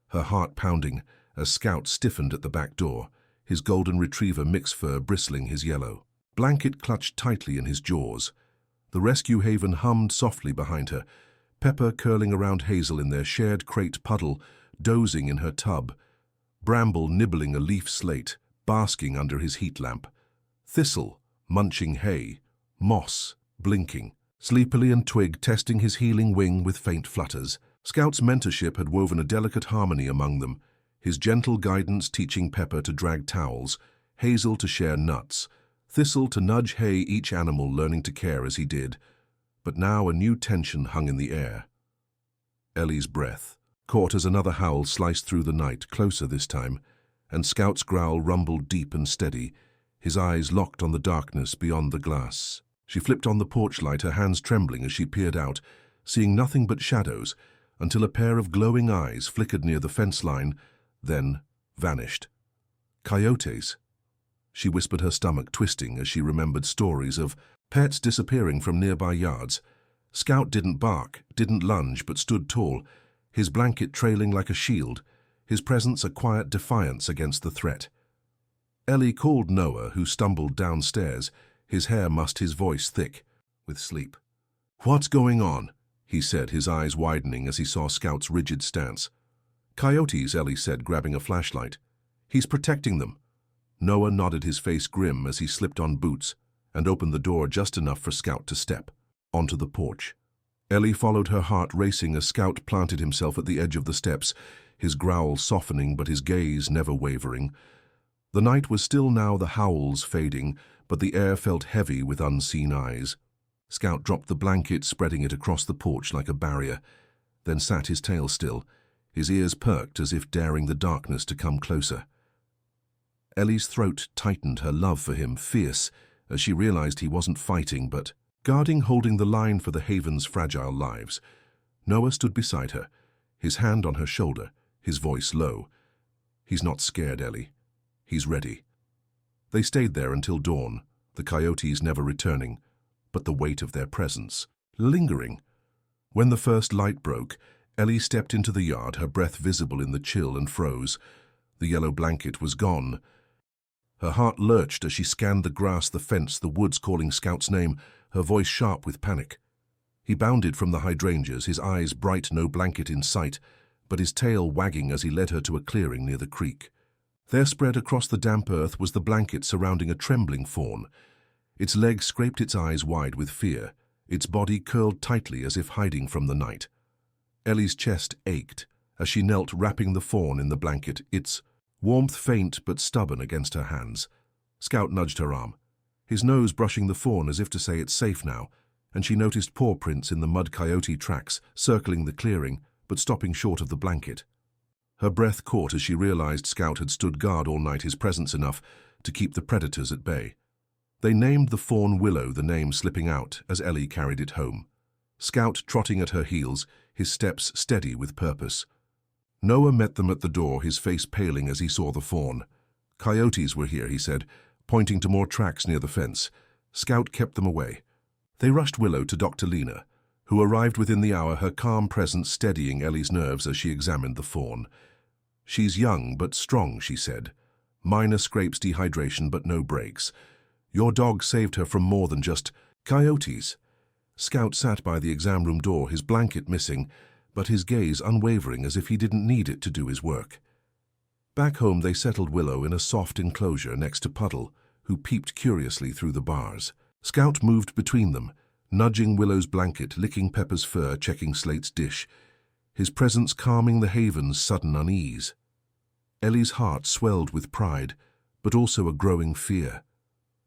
Her heart pounding as Scout stiffened at the back door, his golden retriever mix fur bristling his yellow blanket clutched tightly in his jaws. The rescue haven hummed softly behind her, Pepper curling around Hazel in their shared crate, Puddle dozing in her tub, Bramble nibbling a leaf slate, basking under his heat lamp, Thistle munching hay, Moss blinking sleepily, and Twig testing his healing wing with faint flutters. Scout's mentorship had woven a delicate harmony among them, his gentle guidance teaching Pepper to drag towels, Hazel to share nuts, Thistle to nudge hay, each animal learning to care as he did. But now a new tension hung in the air. Ellie's breath caught as another howl sliced through the night, closer this time, and Scout's growl rumbled deep and steady, his eyes locked on the darkness beyond the glass. She flipped on the porch light, her hands trembling as she peered out, seeing nothing but shadows, until a pair of glowing eyes flickered near the fence line, then vanished. "Coyotes," she whispered, her stomach twisting as she remembered stories of pets disappearing from nearby yards. Scout didn't bark, didn't lunge, but stood tall, his blanket trailing like a shield, his presence a quiet defiance against the threat. Ellie called Noah, who stumbled downstairs, his hair mussed, his voice thick with sleep. "What's going on?" he said, his eyes widening as he saw Scout's rigid stance. "Coyotes," Ellie said, grabbing a flashlight. "He's protecting them." Noah nodded, his face grim, as he slipped on boots and opened the door just enough for Scout to step onto the porch. Ellie followed, her heart racing as Scout planted himself at the edge of the steps, his growl softening but his gaze never wavering. The night was still now, the howls fading, but the air felt heavy with unseen eyes. Scout dropped the blanket, spreading it across the porch like a barrier, then sat, his tail still, his ears perked as if daring the darkness to come closer. Ellie's throat tightened, her love for him fierce, as she realized he wasn't fighting but guarding, holding the line for the Haven's fragile lives. Noah stood beside her, his hand on her shoulder, his voice low. "He's not scared, Ellie. He's ready." They stayed there until dawn, the coyotes never returning, but the weight of their presence lingering. When the first light broke, Ellie stepped into the yard, her breath visible in the chill, and froze. The yellow blanket was gone. Her heart lurched as she scanned the grass, the fence, the woods, calling Scout's name, her voice sharp with panic. He bounded from the hydrangeas, his eyes bright, no blanket in sight, but his tail wagging as he led her to a clearing near the creek. There, spread across the damp earth, was the blanket surrounding a trembling fawn. Its legs scraped, its eyes wide with fear, its body curled tightly as if hiding from the night. Ellie's chest ached as she knelt, wrapping the fawn in the blanket, its warmth faint but stubborn against her hands. Scout nudged her arm, his nose brushing the fawn as if to say it's safe now, and she noticed paw prints in the mud, coyote tracks circling the clearing but stopping short of the blanket. Her breath caught as she realized Scout had stood guard all night, his presence enough to keep the predators at bay. They named the fawn Willow, the name slipping out as Ellie carried it home. Scout trotting at her heels, his steps steady with purpose. Noah met them at the door, his face paling as he saw the fawn. "Coyotes were here," he said, pointing to more tracks near the fence. Scout kept them away. They rushed Willow to Dr. Lena, who arrived within the hour, her calm presence steadying Ellie's nerves as she examined the fawn. "She's young but strong," she said. "Minor scrapes, dehydration, but no breaks. Your dog saved her from more than just coyotes." Scout sat by the exam room door, his blanket missing, but his gaze unwavering as if he didn't need it to do his work. Back home they settled Willow in a soft enclosure next to Puddle, who peeped curiously through the bars. Scout moved between them, nudging Willow's blanket, licking Pepper's fur, checking Slate's dish, his presence calming the Haven's sudden unease. Ellie's heart swelled with pride, but also a growing fear.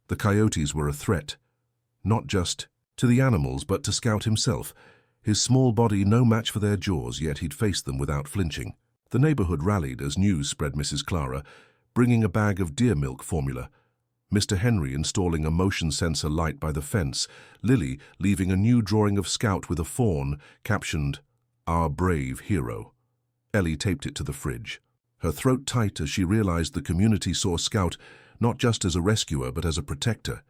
The coyotes were a threat, not just to the animals but to Scout himself, his small body no match for their jaws, yet he'd faced them without flinching. The neighborhood rallied as news spread, Mrs. Clara bringing a bag of deer milk formula, Mr. Henry installing a motion sensor light by the fence, Lily leaving a new drawing of Scout with a fawn captioned, "Our brave hero." Ellie taped it to the fridge, her throat tight as she realized the community saw Scout not just as a rescuer but as a protector.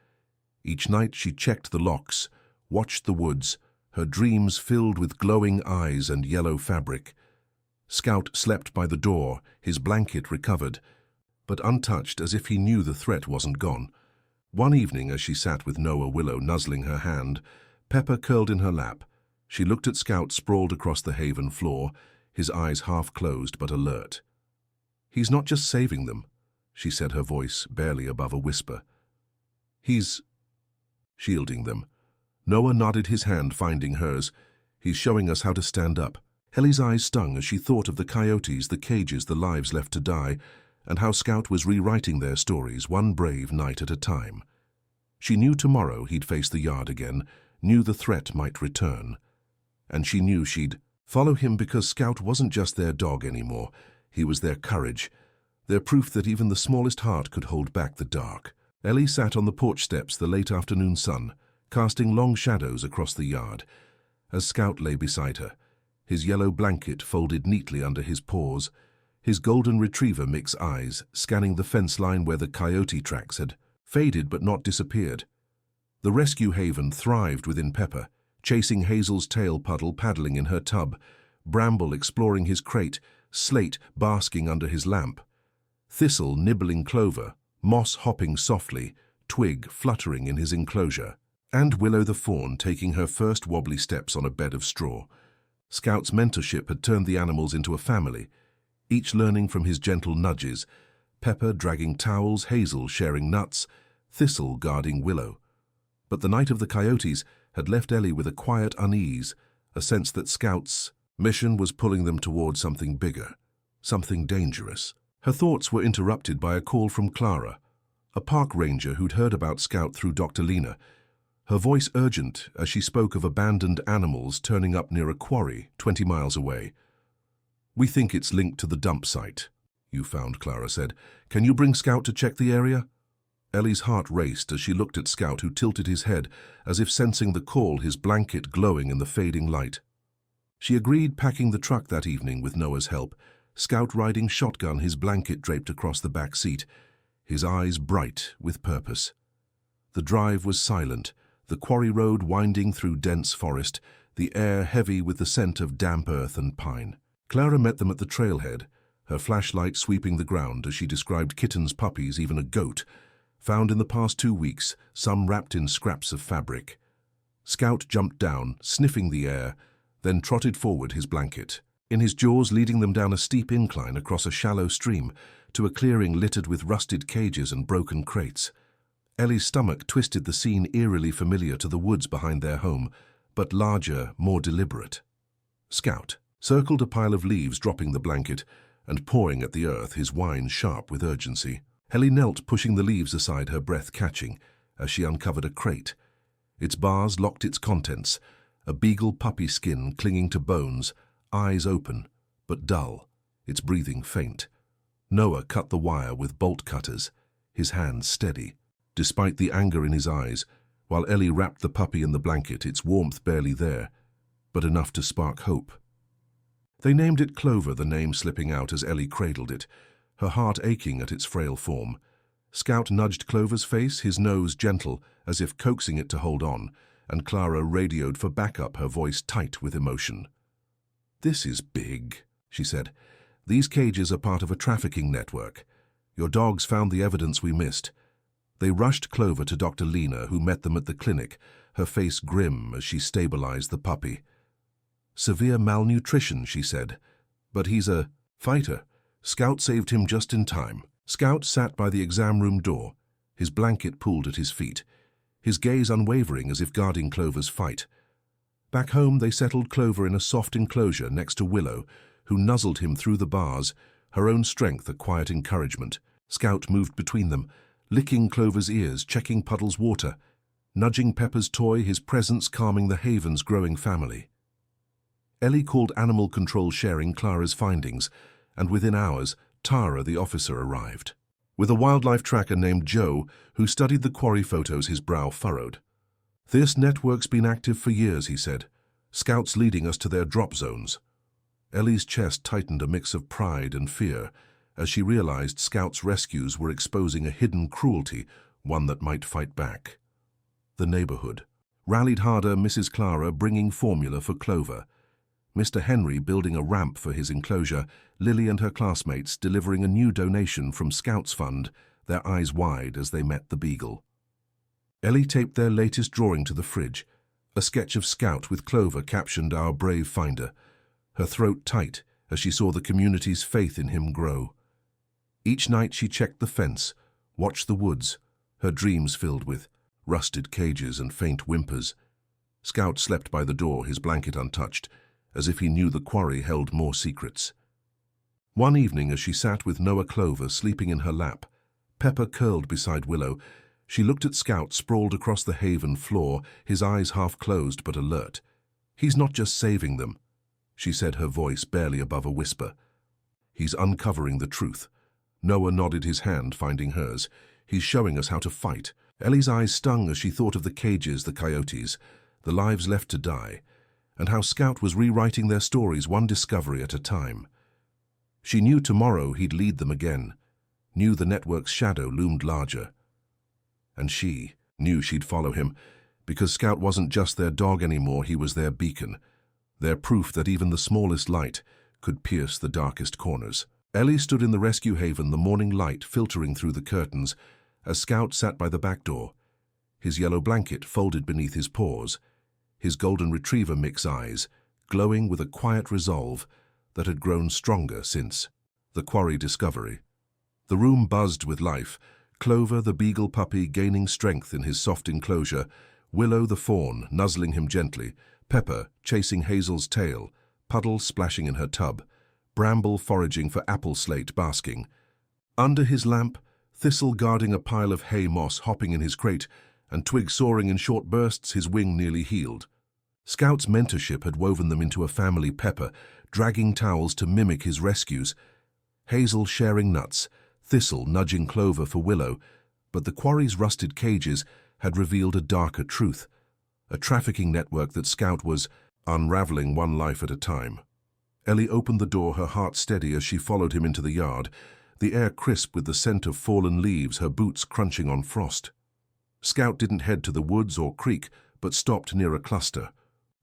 Each night she checked the locks, watched the woods, her dreams filled with glowing eyes and yellow fabric. Scout slept by the door, his blanket recovered, but untouched, as if he knew the threat wasn't gone. One evening, as she sat with Noah, Willow nuzzling her hand, Pepper curled in her lap. She looked at Scout sprawled across the Haven floor, his eyes half closed but alert. "He's not just saving them," she said, her voice barely above a whisper. "He's shielding them." Noah nodded, his hand finding hers. "He's showing us how to stand up." Ellie's eyes stung as she thought of the coyotes, the cages, the lives left to die, and how Scout was rewriting their stories one brave night at a time. She knew tomorrow he'd face the yard again, knew the threat might return. And she knew she'd follow him because Scout wasn't just their dog anymore. He was their courage, their proof that even the smallest heart could hold back the dark. Ellie sat on the porch steps, the late afternoon sun casting long shadows across the yard, as Scout lay beside her, his yellow blanket folded neatly under his paws, his golden retriever mix eyes scanning the fence line where the coyote tracks had faded but not disappeared. The rescue Haven thrived within Pepper, chasing Hazel's tail, Puddle paddling in her tub, Bramble exploring his crate, Slate basking under his lamp, Thistle nibbling clover, moss hopping softly, twig fluttering in his enclosure, and Willow the fawn taking her first wobbly steps on a bed of straw. Scout's mentorship had turned the animals into a family, each learning from his gentle nudges, Pepper dragging towels, Hazel sharing nuts, Thistle guarding Willow. But the night of the coyotes had left Ellie with a quiet unease, a sense that Scout's mission was pulling them towards something bigger, something dangerous. Her thoughts were interrupted by a call from Clara, a park ranger who'd heard about Scout through Dr. Lena, her voice urgent as she spoke of abandoned animals turning up near a quarry 20 miles away. "We think it's linked to the dump site you found," Clara said. "Can you bring Scout to check the area?" Ellie's heart raced as she looked at Scout, who tilted his head as if sensing the call, his blanket glowing in the fading light. She agreed, packing the truck that evening with Noah's help, Scout riding shotgun, his blanket draped across the back seat, his eyes bright with purpose. The drive was silent, the quarry road winding through dense forest, the air heavy with the scent of damp earth and pine. Clara met them at the trailhead, her flashlight sweeping the ground as she described kittens, puppies, even a goat, found in the past 2 weeks, some wrapped in scraps of fabric. Scout jumped down, sniffing the air, then trotted forward, his blanket in his jaws, leading them down a steep incline across a shallow stream to a clearing littered with rusted cages and broken crates. Ellie's stomach twisted, the scene eerily familiar to the woods behind their home, but larger, more deliberate. Scout circled a pile of leaves, dropping the blanket and pawing at the earth, his whine sharp with urgency. Ellie knelt, pushing the leaves aside, her breath catching, as she uncovered a crate. Its bars locked its contents, a beagle puppy skin clinging to bones, eyes open, but dull, its breathing faint. Noah cut the wire with bolt cutters, his hands steady, despite the anger in his eyes, while Ellie wrapped the puppy in the blanket, its warmth barely there, but enough to spark hope. They named it Clover, the name slipping out as Ellie cradled it, her heart aching at its frail form. Scout nudged Clover's face, his nose gentle, as if coaxing it to hold on, and Clara radioed for backup, her voice tight with emotion. "This is big," she said. "These cages are part of a trafficking network. Your dogs found the evidence we missed." They rushed Clover to Dr. Lena, who met them at the clinic, her face grim as she stabilized the puppy. "Severe malnutrition," she said, "but he's a fighter. Scout saved him just in time." Scout sat by the exam room door, his blanket pulled at his feet, his gaze unwavering as if guarding Clover's fight. Back home, they settled Clover in a soft enclosure next to Willow, who nuzzled him through the bars, her own strength a quiet encouragement. Scout moved between them, licking Clover's ears, checking Puddle's water, nudging Pepper's toy, his presence calming the haven's growing family. Ellie called animal control, sharing Clara's findings, and within hours, Tara, the officer, arrived, with a wildlife tracker named Joe, who studied the quarry photos, his brow furrowed. "This network's been active for years," he said. "Scouts leading us to their drop zones." Ellie's chest tightened, a mix of pride and fear, as she realized Scout's rescues were exposing a hidden cruelty, one that might fight back. The neighborhood rallied harder, Mrs. Clara bringing formula for Clover, Mr. Henry building a ramp for his enclosure, Lily and her classmates delivering a new donation from Scouts Fund, their eyes wide as they met the beagle. Ellie taped their latest drawing to the fridge, a sketch of Scout with Clover captioned "Our Brave Finder," her throat tight as she saw the community's faith in him grow. Each night she checked the fence, watched the woods, her dreams filled with rusted cages and faint whimpers. Scout slept by the door, his blanket untouched, as if he knew the quarry held more secrets. One evening, as she sat with Noah Clover sleeping in her lap, Pepper curled beside Willow, she looked at Scout sprawled across the haven floor, his eyes half closed but alert. "He's not just saving them," she said, her voice barely above a whisper. "He's uncovering the truth." Noah nodded, his hand finding hers. "He's showing us how to fight." Ellie's eyes stung as she thought of the cages, the coyotes, the lives left to die, and how Scout was rewriting their stories one discovery at a time. She knew tomorrow he'd lead them again, knew the network's shadow loomed larger. And she knew she'd follow him, because Scout wasn't just their dog anymore, he was their beacon, their proof that even the smallest light could pierce the darkest corners. Ellie stood in the rescue haven, the morning light filtering through the curtains, as Scout sat by the back door, his yellow blanket folded beneath his paws, his golden retriever mix eyes glowing with a quiet resolve that had grown stronger since the quarry discovery. The room buzzed with life, Clover the beagle puppy gaining strength in his soft enclosure, Willow the fawn nuzzling him gently, Pepper chasing Hazel's tail, Puddle splashing in her tub, Bramble foraging for apple slate basking. Under his lamp, Thistle guarding a pile of hay moss hopping in his crate, and Twig soaring in short bursts, his wing nearly healed. Scout's mentorship had woven them into a family. Pepper dragging towels to mimic his rescues, Hazel sharing nuts, Thistle nudging Clover for Willow, but the quarry's rusted cages had revealed a darker truth, a trafficking network that Scout was unraveling one life at a time. Ellie opened the door, her heart steady as she followed him into the yard, the air crisp with the scent of fallen leaves, her boots crunching on frost. Scout didn't head to the woods or creek, but stopped near a cluster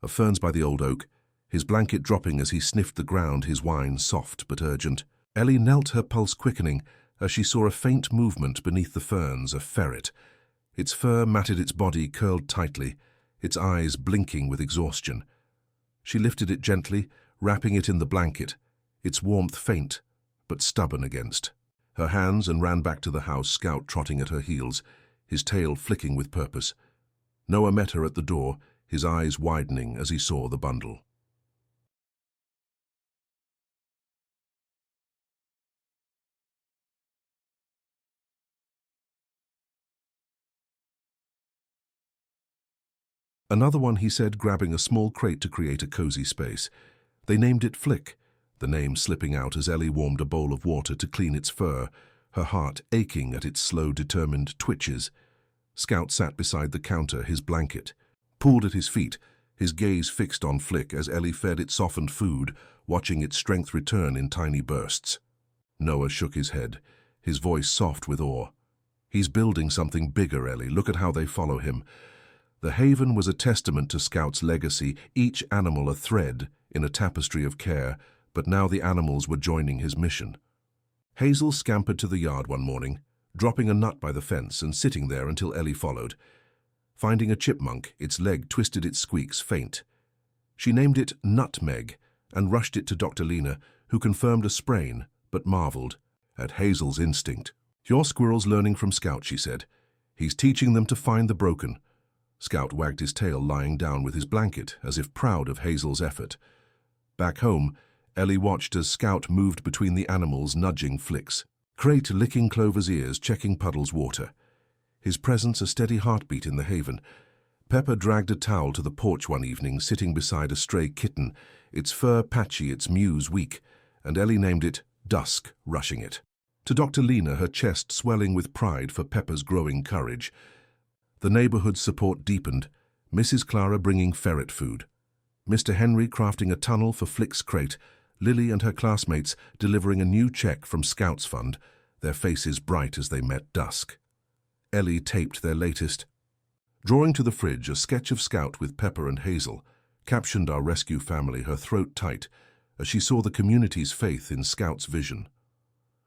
of ferns by the old oak, his blanket dropping as he sniffed the ground, his whine soft but urgent. Ellie knelt, her pulse quickening, as she saw a faint movement beneath the ferns, a ferret. Its fur matted, its body curled tightly, its eyes blinking with exhaustion. She lifted it gently, wrapping it in the blanket, its warmth faint but stubborn against her hands, and ran back to the house, Scout trotting at her heels, his tail flicking with purpose. Noah met her at the door, his eyes widening as he saw the bundle. Another one, he said, grabbing a small crate to create a cozy space. They named it Flick, the name slipping out as Ellie warmed a bowl of water to clean its fur, her heart aching at its slow, determined twitches. Scout sat beside the counter, his blanket pooled at his feet, his gaze fixed on Flick as Ellie fed it softened food, watching its strength return in tiny bursts. Noah shook his head, his voice soft with awe. He's building something bigger, Ellie. Look at how they follow him. The haven was a testament to Scout's legacy, each animal a thread in a tapestry of care, but now the animals were joining his mission. Hazel scampered to the yard one morning, dropping a nut by the fence and sitting there until Ellie followed. Finding a chipmunk, its leg twisted, its squeaks faint. She named it Nutmeg and rushed it to Dr. Lena, who confirmed a sprain, but marveled at Hazel's instinct. "Your squirrel's learning from Scout," she said. "He's teaching them to find the broken." Scout wagged his tail, lying down with his blanket, as if proud of Hazel's effort. Back home, Ellie watched as Scout moved between the animals, nudging Flick's crate, licking Clover's ears, checking Puddle's water. His presence a steady heartbeat in the haven. Pepper dragged a towel to the porch one evening, sitting beside a stray kitten, its fur patchy, its mews weak, and Ellie named it Dusk, rushing it. To Dr. Lena, her chest swelling with pride for Pepper's growing courage. The neighborhood's support deepened, Mrs. Clara bringing ferret food, Mr. Henry crafting a tunnel for Flick's crate, Lily and her classmates delivering a new check from Scout's fund, their faces bright as they met dusk. Ellie taped their latest. Drawing to the fridge a sketch of Scout with Pepper and Hazel, captioned "Our rescue family," her throat tight, as she saw the community's faith in Scout's vision.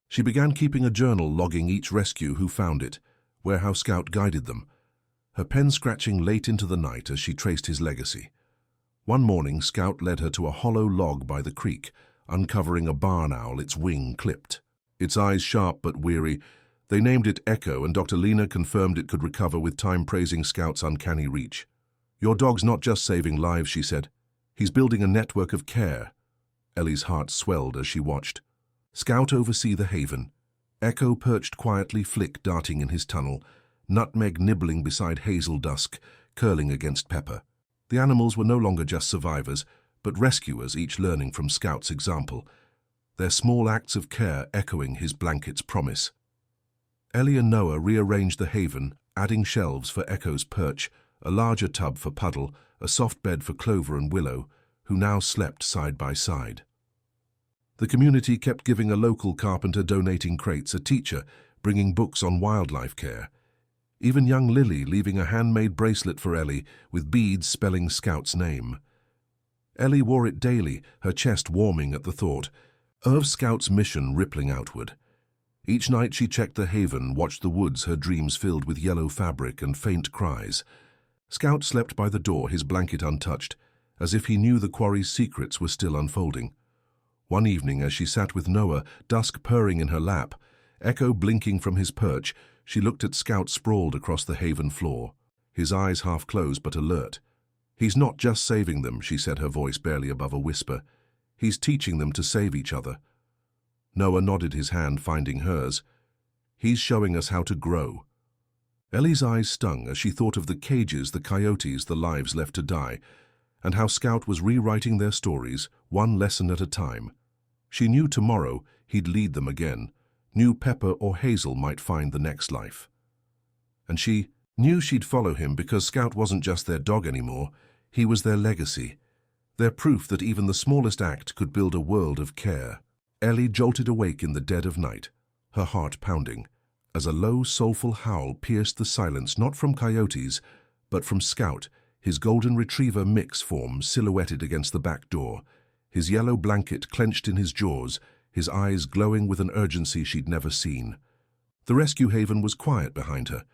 She began keeping a journal, logging each rescue, who found it, where how Scout guided them, her pen scratching late into the night as she traced his legacy. One morning, Scout led her to a hollow log by the creek, uncovering a barn owl, its wing clipped. Its eyes sharp but weary, they named it Echo, and Dr. Lena confirmed it could recover with time, praising Scout's uncanny reach. "Your dog's not just saving lives," she said. "He's building a network of care." Ellie's heart swelled as she watched Scout oversee the haven, Echo perched quietly, Flick darting in his tunnel, Nutmeg nibbling beside Hazel, Dusk curling against Pepper. The animals were no longer just survivors, but rescuers, each learning from Scout's example, their small acts of care echoing his blanket's promise. Ellie and Noah rearranged the haven, adding shelves for Echo's perch, a larger tub for Puddle, a soft bed for Clover and Willow, who now slept side by side. The community kept giving, a local carpenter donating crates, a teacher bringing books on wildlife care. Even young Lily leaving a handmade bracelet for Ellie with beads spelling Scout's name. Ellie wore it daily, her chest warming at the thought. Irv's Scout's mission rippling outward. Each night she checked the haven, watched the woods, her dreams filled with yellow fabric and faint cries. Scout slept by the door, his blanket untouched, as if he knew the quarry's secrets were still unfolding. One evening, as she sat with Noah, dusk purring in her lap, Echo blinking from his perch, she looked at Scout sprawled across the haven floor, his eyes half closed but alert. "He's not just saving them," she said, her voice barely above a whisper. "He's teaching them to save each other." Noah nodded, his hand finding hers. "He's showing us how to grow." Ellie's eyes stung as she thought of the cages, the coyotes, the lives left to die, and how Scout was rewriting their stories, one lesson at a time. She knew tomorrow he'd lead them again, knew Pepper or Hazel might find the next life. And she knew she'd follow him because Scout wasn't just their dog anymore, he was their legacy, their proof that even the smallest act could build a world of care. Ellie jolted awake in the dead of night, her heart pounding, as a low, soulful howl pierced the silence, not from coyotes, but from Scout, his golden retriever mix form silhouetted against the back door, his yellow blanket clenched in his jaws, his eyes glowing with an urgency she'd never seen. The rescue haven was quiet behind her.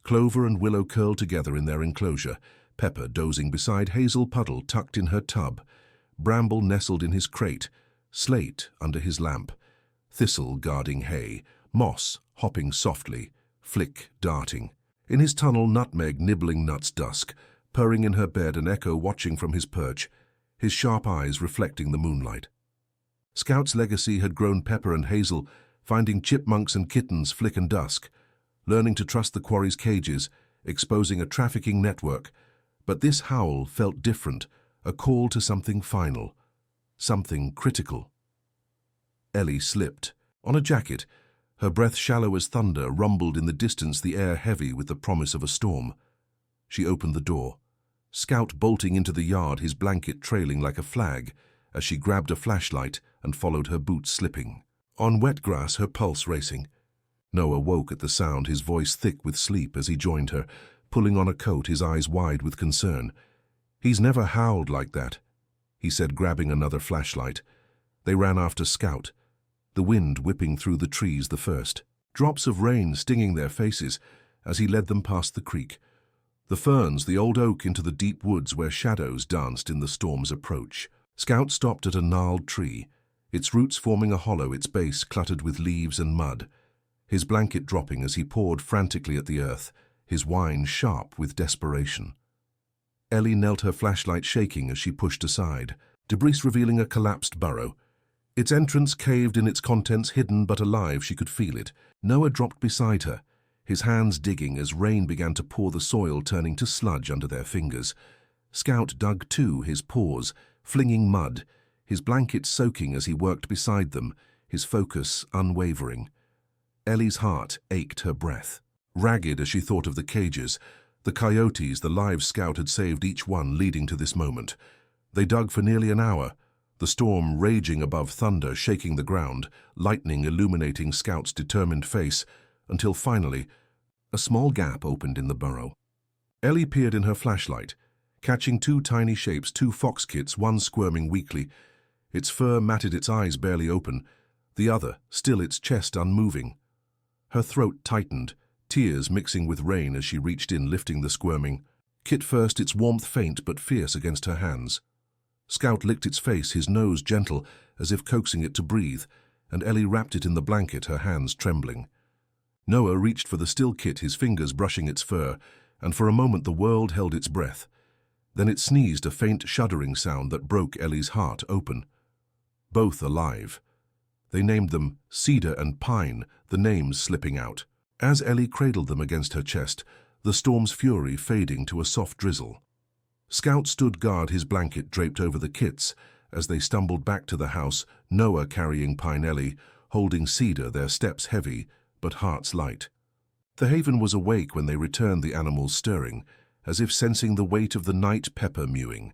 Clover and Willow curled together in their enclosure, Pepper dozing beside Hazel Puddle tucked in her tub, Bramble nestled in his crate, Slate under his lamp, Thistle guarding hay, Moss hopping softly, Flick darting. In his tunnel, Nutmeg nibbling nuts dusk, purring in her bed, and Echo watching from his perch, his sharp eyes reflecting the moonlight. Scout's legacy had grown Pepper and Hazel, finding chipmunks and kittens Flick and Dusk, learning to trust the quarry's cages, exposing a trafficking network. But this howl felt different, a call to something final, something critical. Ellie slipped. On a jacket, her breath shallow as thunder, rumbled in the distance, the air heavy with the promise of a storm. She opened the door. Scout bolting into the yard, his blanket trailing like a flag, as she grabbed a flashlight and followed, her boots slipping. On wet grass, her pulse racing. Noah woke at the sound, his voice thick with sleep as he joined her, pulling on a coat, his eyes wide with concern. "He's never howled like that," he said, grabbing another flashlight. They ran after Scout, the wind whipping through the trees the first, drops of rain stinging their faces as he led them past the creek, the ferns, the old oak, into the deep woods where shadows danced in the storm's approach. Scout stopped at a gnarled tree, its roots forming a hollow, its base cluttered with leaves and mud, his blanket dropping as he pawed frantically at the earth, his whine sharp with desperation. Ellie knelt, her flashlight shaking as she pushed aside, debris revealing a collapsed burrow. Its entrance caved in, its contents hidden but alive, she could feel it. Noah dropped beside her, his hands digging as rain began to pour, the soil turning to sludge under their fingers. Scout dug too, his paws flinging mud, his blanket soaking as he worked beside them, his focus unwavering. Ellie's heart ached, her breath ragged as she thought of the cages, the coyotes, the lives Scout had saved, each one leading to this moment. They dug for nearly an hour, the storm raging above, thunder shaking the ground, lightning illuminating Scout's determined face, until finally a small gap opened in the burrow. Ellie peered in her flashlight, catching two tiny shapes, two fox kits, one squirming weakly, its fur matted, its eyes barely open, the other still, its chest unmoving. Her throat tightened, tears mixing with rain as she reached in, lifting the squirming kit first, its warmth faint but fierce against her hands. Scout licked its face, his nose gentle, as if coaxing it to breathe, and Ellie wrapped it in the blanket, her hands trembling. Noah reached for the still kit, his fingers brushing its fur, and for a moment the world held its breath. Then it sneezed, a faint shuddering sound that broke Ellie's heart open. Both alive. They named them Cedar and Pine, the names slipping out. As Ellie cradled them against her chest, the storm's fury fading to a soft drizzle. Scout stood guard, his blanket draped over the kits, as they stumbled back to the house, Noah carrying Pine, Ellie holding Cedar, their steps heavy, but hearts light. The haven was awake when they returned, the animals stirring, as if sensing the weight of the night, Pepper mewing,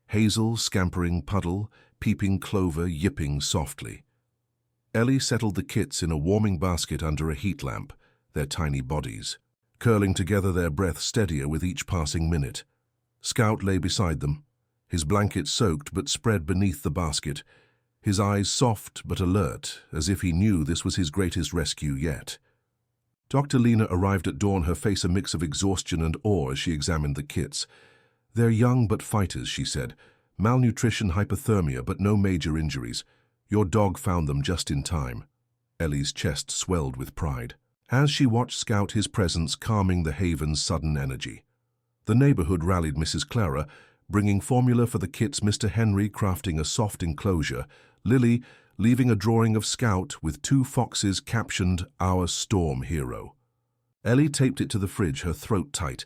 Hazel scampering, Puddle peeping, Clover yipping softly. Ellie settled the kits in a warming basket under a heat lamp, their tiny bodies curling together, their breath steadier with each passing minute. Scout lay beside them, his blanket soaked but spread beneath the basket, his eyes soft but alert, as if he knew this was his greatest rescue yet. Dr. Lena arrived at dawn, her face a mix of exhaustion and awe as she examined the kits. "They're young but fighters," she said. "Malnutrition, hypothermia, but no major injuries. Your dog found them just in time." Ellie's chest swelled with pride as she watched Scout, his presence calming the haven's sudden energy. The neighborhood rallied Mrs. Clara, bringing formula for the kits, Mr. Henry crafting a soft enclosure, Lily leaving a drawing of Scout with 2 foxes captioned "Our Storm Hero." Ellie taped it to the fridge, her throat tight,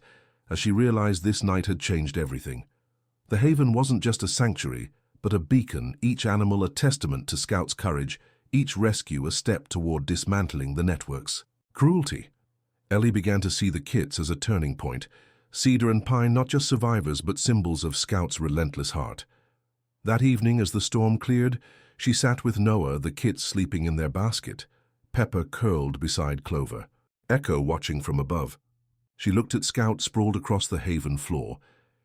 as she realized this night had changed everything. The haven wasn't just a sanctuary, but a beacon, each animal a testament to Scout's courage, each rescue a step toward dismantling the network's cruelty. Ellie began to see the kits as a turning point, cedar and pine not just survivors but symbols of Scout's relentless heart. That evening, as the storm cleared, she sat with Noah, the kits sleeping in their basket, Pepper curled beside Clover, Echo watching from above. She looked at Scout sprawled across the haven floor,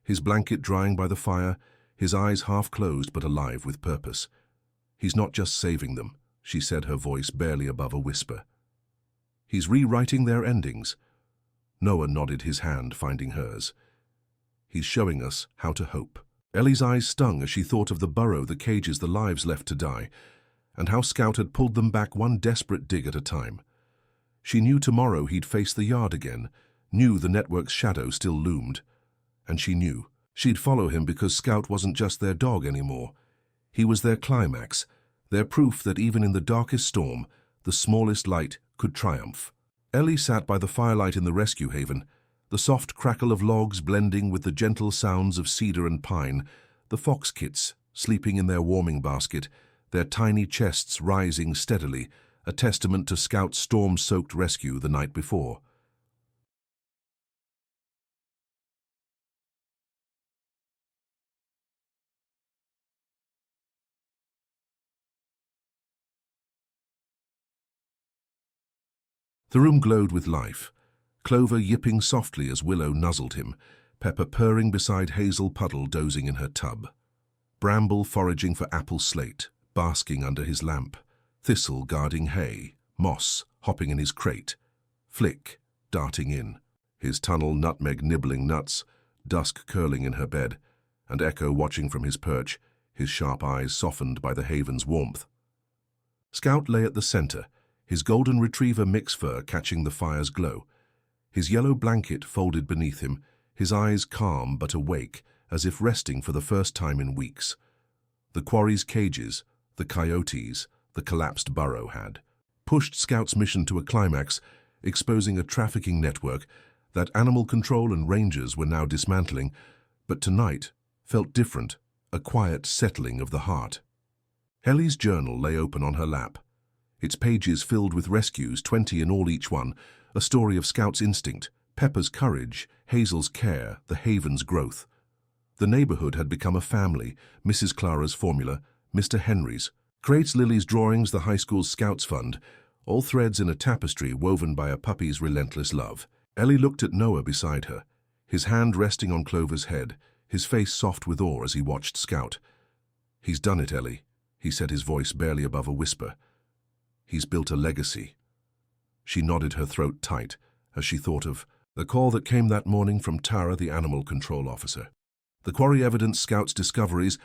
his blanket drying by the fire, his eyes half closed but alive with purpose. "He's not just saving them," she said, her voice barely above a whisper. "He's rewriting their endings." Noah nodded, his hand finding hers. "He's showing us how to hope." Ellie's eyes stung as she thought of the burrow, the cages, the lives left to die, and how Scout had pulled them back one desperate dig at a time. She knew tomorrow he'd face the yard again, knew the network's shadow still loomed, and she knew she'd follow him because Scout wasn't just their dog anymore. He was their climax, their proof that even in the darkest storm, the smallest light could triumph. Ellie sat by the firelight in the rescue haven, the soft crackle of logs blending with the gentle sounds of cedar and pine, the fox kits sleeping in their warming basket, their tiny chests rising steadily, a testament to Scout's storm-soaked rescue the night before. The room glowed with life, Clover yipping softly as Willow nuzzled him, Pepper purring beside Hazel Puddle dozing in her tub, Bramble foraging for apple slate, basking under his lamp, Thistle guarding hay, Moss hopping in his crate, Flick darting in, his tunnel Nutmeg nibbling nuts, Dusk curling in her bed, and Echo watching from his perch, his sharp eyes softened by the haven's warmth. Scout lay at the center, his golden retriever mix fur catching the fire's glow, his yellow blanket folded beneath him, his eyes calm but awake, as if resting for the first time in weeks. The quarry's cages, the coyotes, the collapsed burrow had pushed Scout's mission to a climax, exposing a trafficking network that animal control and rangers were now dismantling, but tonight felt different, a quiet settling of the heart. Ellie's journal lay open on her lap, its pages filled with rescues, 20 in all each one, a story of Scout's instinct, Pepper's courage, Hazel's care, the haven's growth. The neighborhood had become a family, Mrs. Clara's formula, Mr. Henry's, crates, Lily's drawings, the high school's Scouts Fund, all threads in a tapestry woven by a puppy's relentless love. Ellie looked at Noah beside her, his hand resting on Clover's head, his face soft with awe as he watched Scout. "He's done it, Ellie," he said, his voice barely above a whisper. "He's built a legacy." She nodded, her throat tight, as she thought of the call that came that morning from Tara, the animal control officer. The quarry evidence Scout's discoveries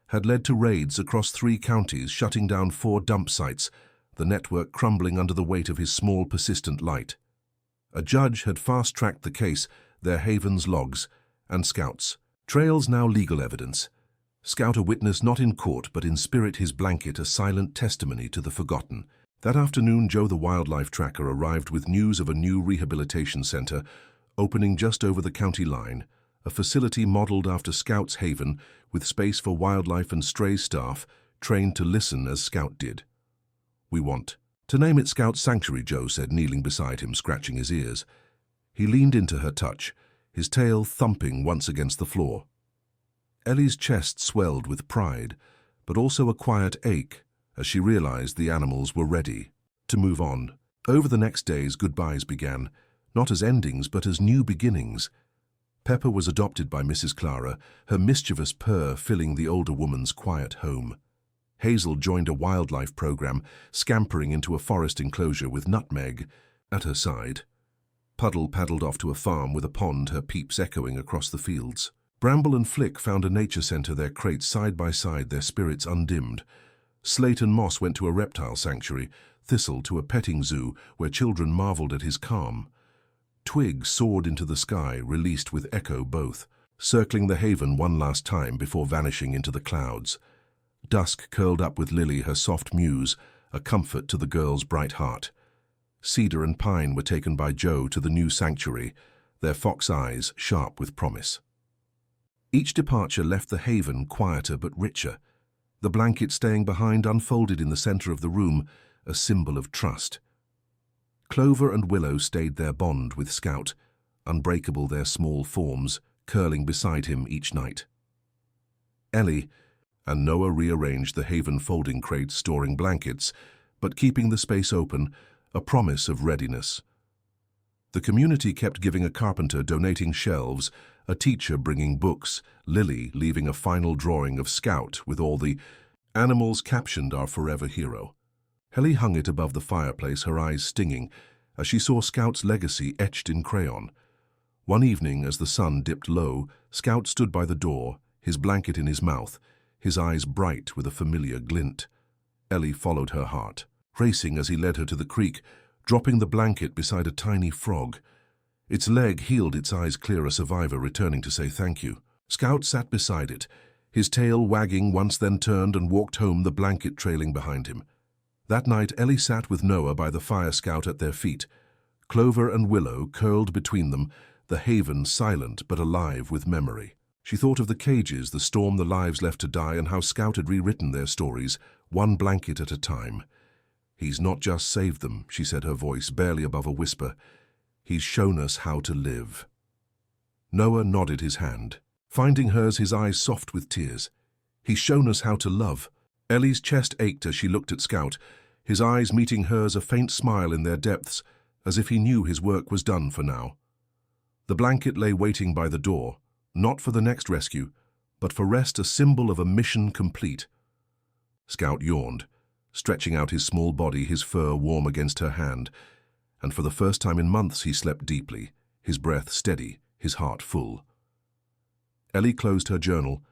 had led to raids across 3 counties, shutting down 4 dump sites, the network crumbling under the weight of his small, persistent light. A judge had fast-tracked the case, their haven's logs, and Scout's trails now legal evidence. Scout a witness not in court but in spirit, his blanket a silent testimony to the forgotten. That afternoon, Joe the wildlife tracker arrived with news of a new rehabilitation center opening just over the county line, a facility modeled after Scout's haven with space for wildlife and stray staff trained to listen as Scout did. "We want to name it Scout Sanctuary," Joe said, kneeling beside him, scratching his ears. He leaned into her touch, his tail thumping once against the floor. Ellie's chest swelled with pride, but also a quiet ache, as she realized the animals were ready to move on. Over the next days, goodbyes began, not as endings but as new beginnings. Pepper was adopted by Mrs. Clara, her mischievous purr filling the older woman's quiet home. Hazel joined a wildlife program, scampering into a forest enclosure with Nutmeg at her side. Puddle paddled off to a farm with a pond, her peeps echoing across the fields. Bramble and Flick found a nature center, their crates side by side, their spirits undimmed. Slate and Moss went to a reptile sanctuary, Thistle to a petting zoo where children marveled at his calm. Twig soared into the sky, released with Echo both, circling the haven one last time before vanishing into the clouds. Dusk curled up with Lily, her soft muse, a comfort to the girl's bright heart. Cedar and Pine were taken by Joe to the new sanctuary, their fox eyes sharp with promise. Each departure left the haven quieter but richer. The blanket staying behind unfolded in the center of the room, a symbol of trust. Clover and Willow stayed their bond with Scout, unbreakable their small forms, curling beside him each night. Ellie and Noah rearranged the haven folding crates, storing blankets, but keeping the space open, a promise of readiness. The community kept giving, a carpenter donating shelves, a teacher bringing books, Lily leaving a final drawing of Scout with all the animals captioned "Our Forever Hero." Ellie hung it above the fireplace, her eyes stinging, as she saw Scout's legacy etched in crayon. One evening, as the sun dipped low, Scout stood by the door, his blanket in his mouth, his eyes bright with a familiar glint. Ellie followed her heart, racing as he led her to the creek, dropping the blanket beside a tiny frog. Its leg healed, its eyes clear, a survivor returning to say thank you. Scout sat beside it, his tail wagging, once then turned and walked home, the blanket trailing behind him. That night, Ellie sat with Noah by the fire, Scout at their feet. Clover and Willow curled between them, the haven silent but alive with memory. She thought of the cages, the storm, the lives left to die, and how Scout had rewritten their stories, one blanket at a time. "He's not just saved them," she said, her voice barely above a whisper. "He's shown us how to live." Noah nodded his hand, finding hers, his eyes soft with tears. "He's shown us how to love." Ellie's chest ached as she looked at Scout, his eyes meeting hers, a faint smile in their depths, as if he knew his work was done for now. The blanket lay waiting by the door, not for the next rescue, but for rest, a symbol of a mission complete. Scout yawned, stretching out his small body, his fur warm against her hand, and for the first time in months he slept deeply, his breath steady, his heart full. Ellie closed her journal,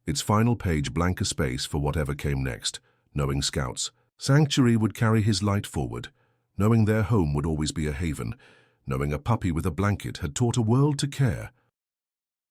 its final page blank, a space for whatever came next, knowing Scout's sanctuary would carry his light forward, knowing their home would always be a haven, knowing a puppy with a blanket had taught a world to care.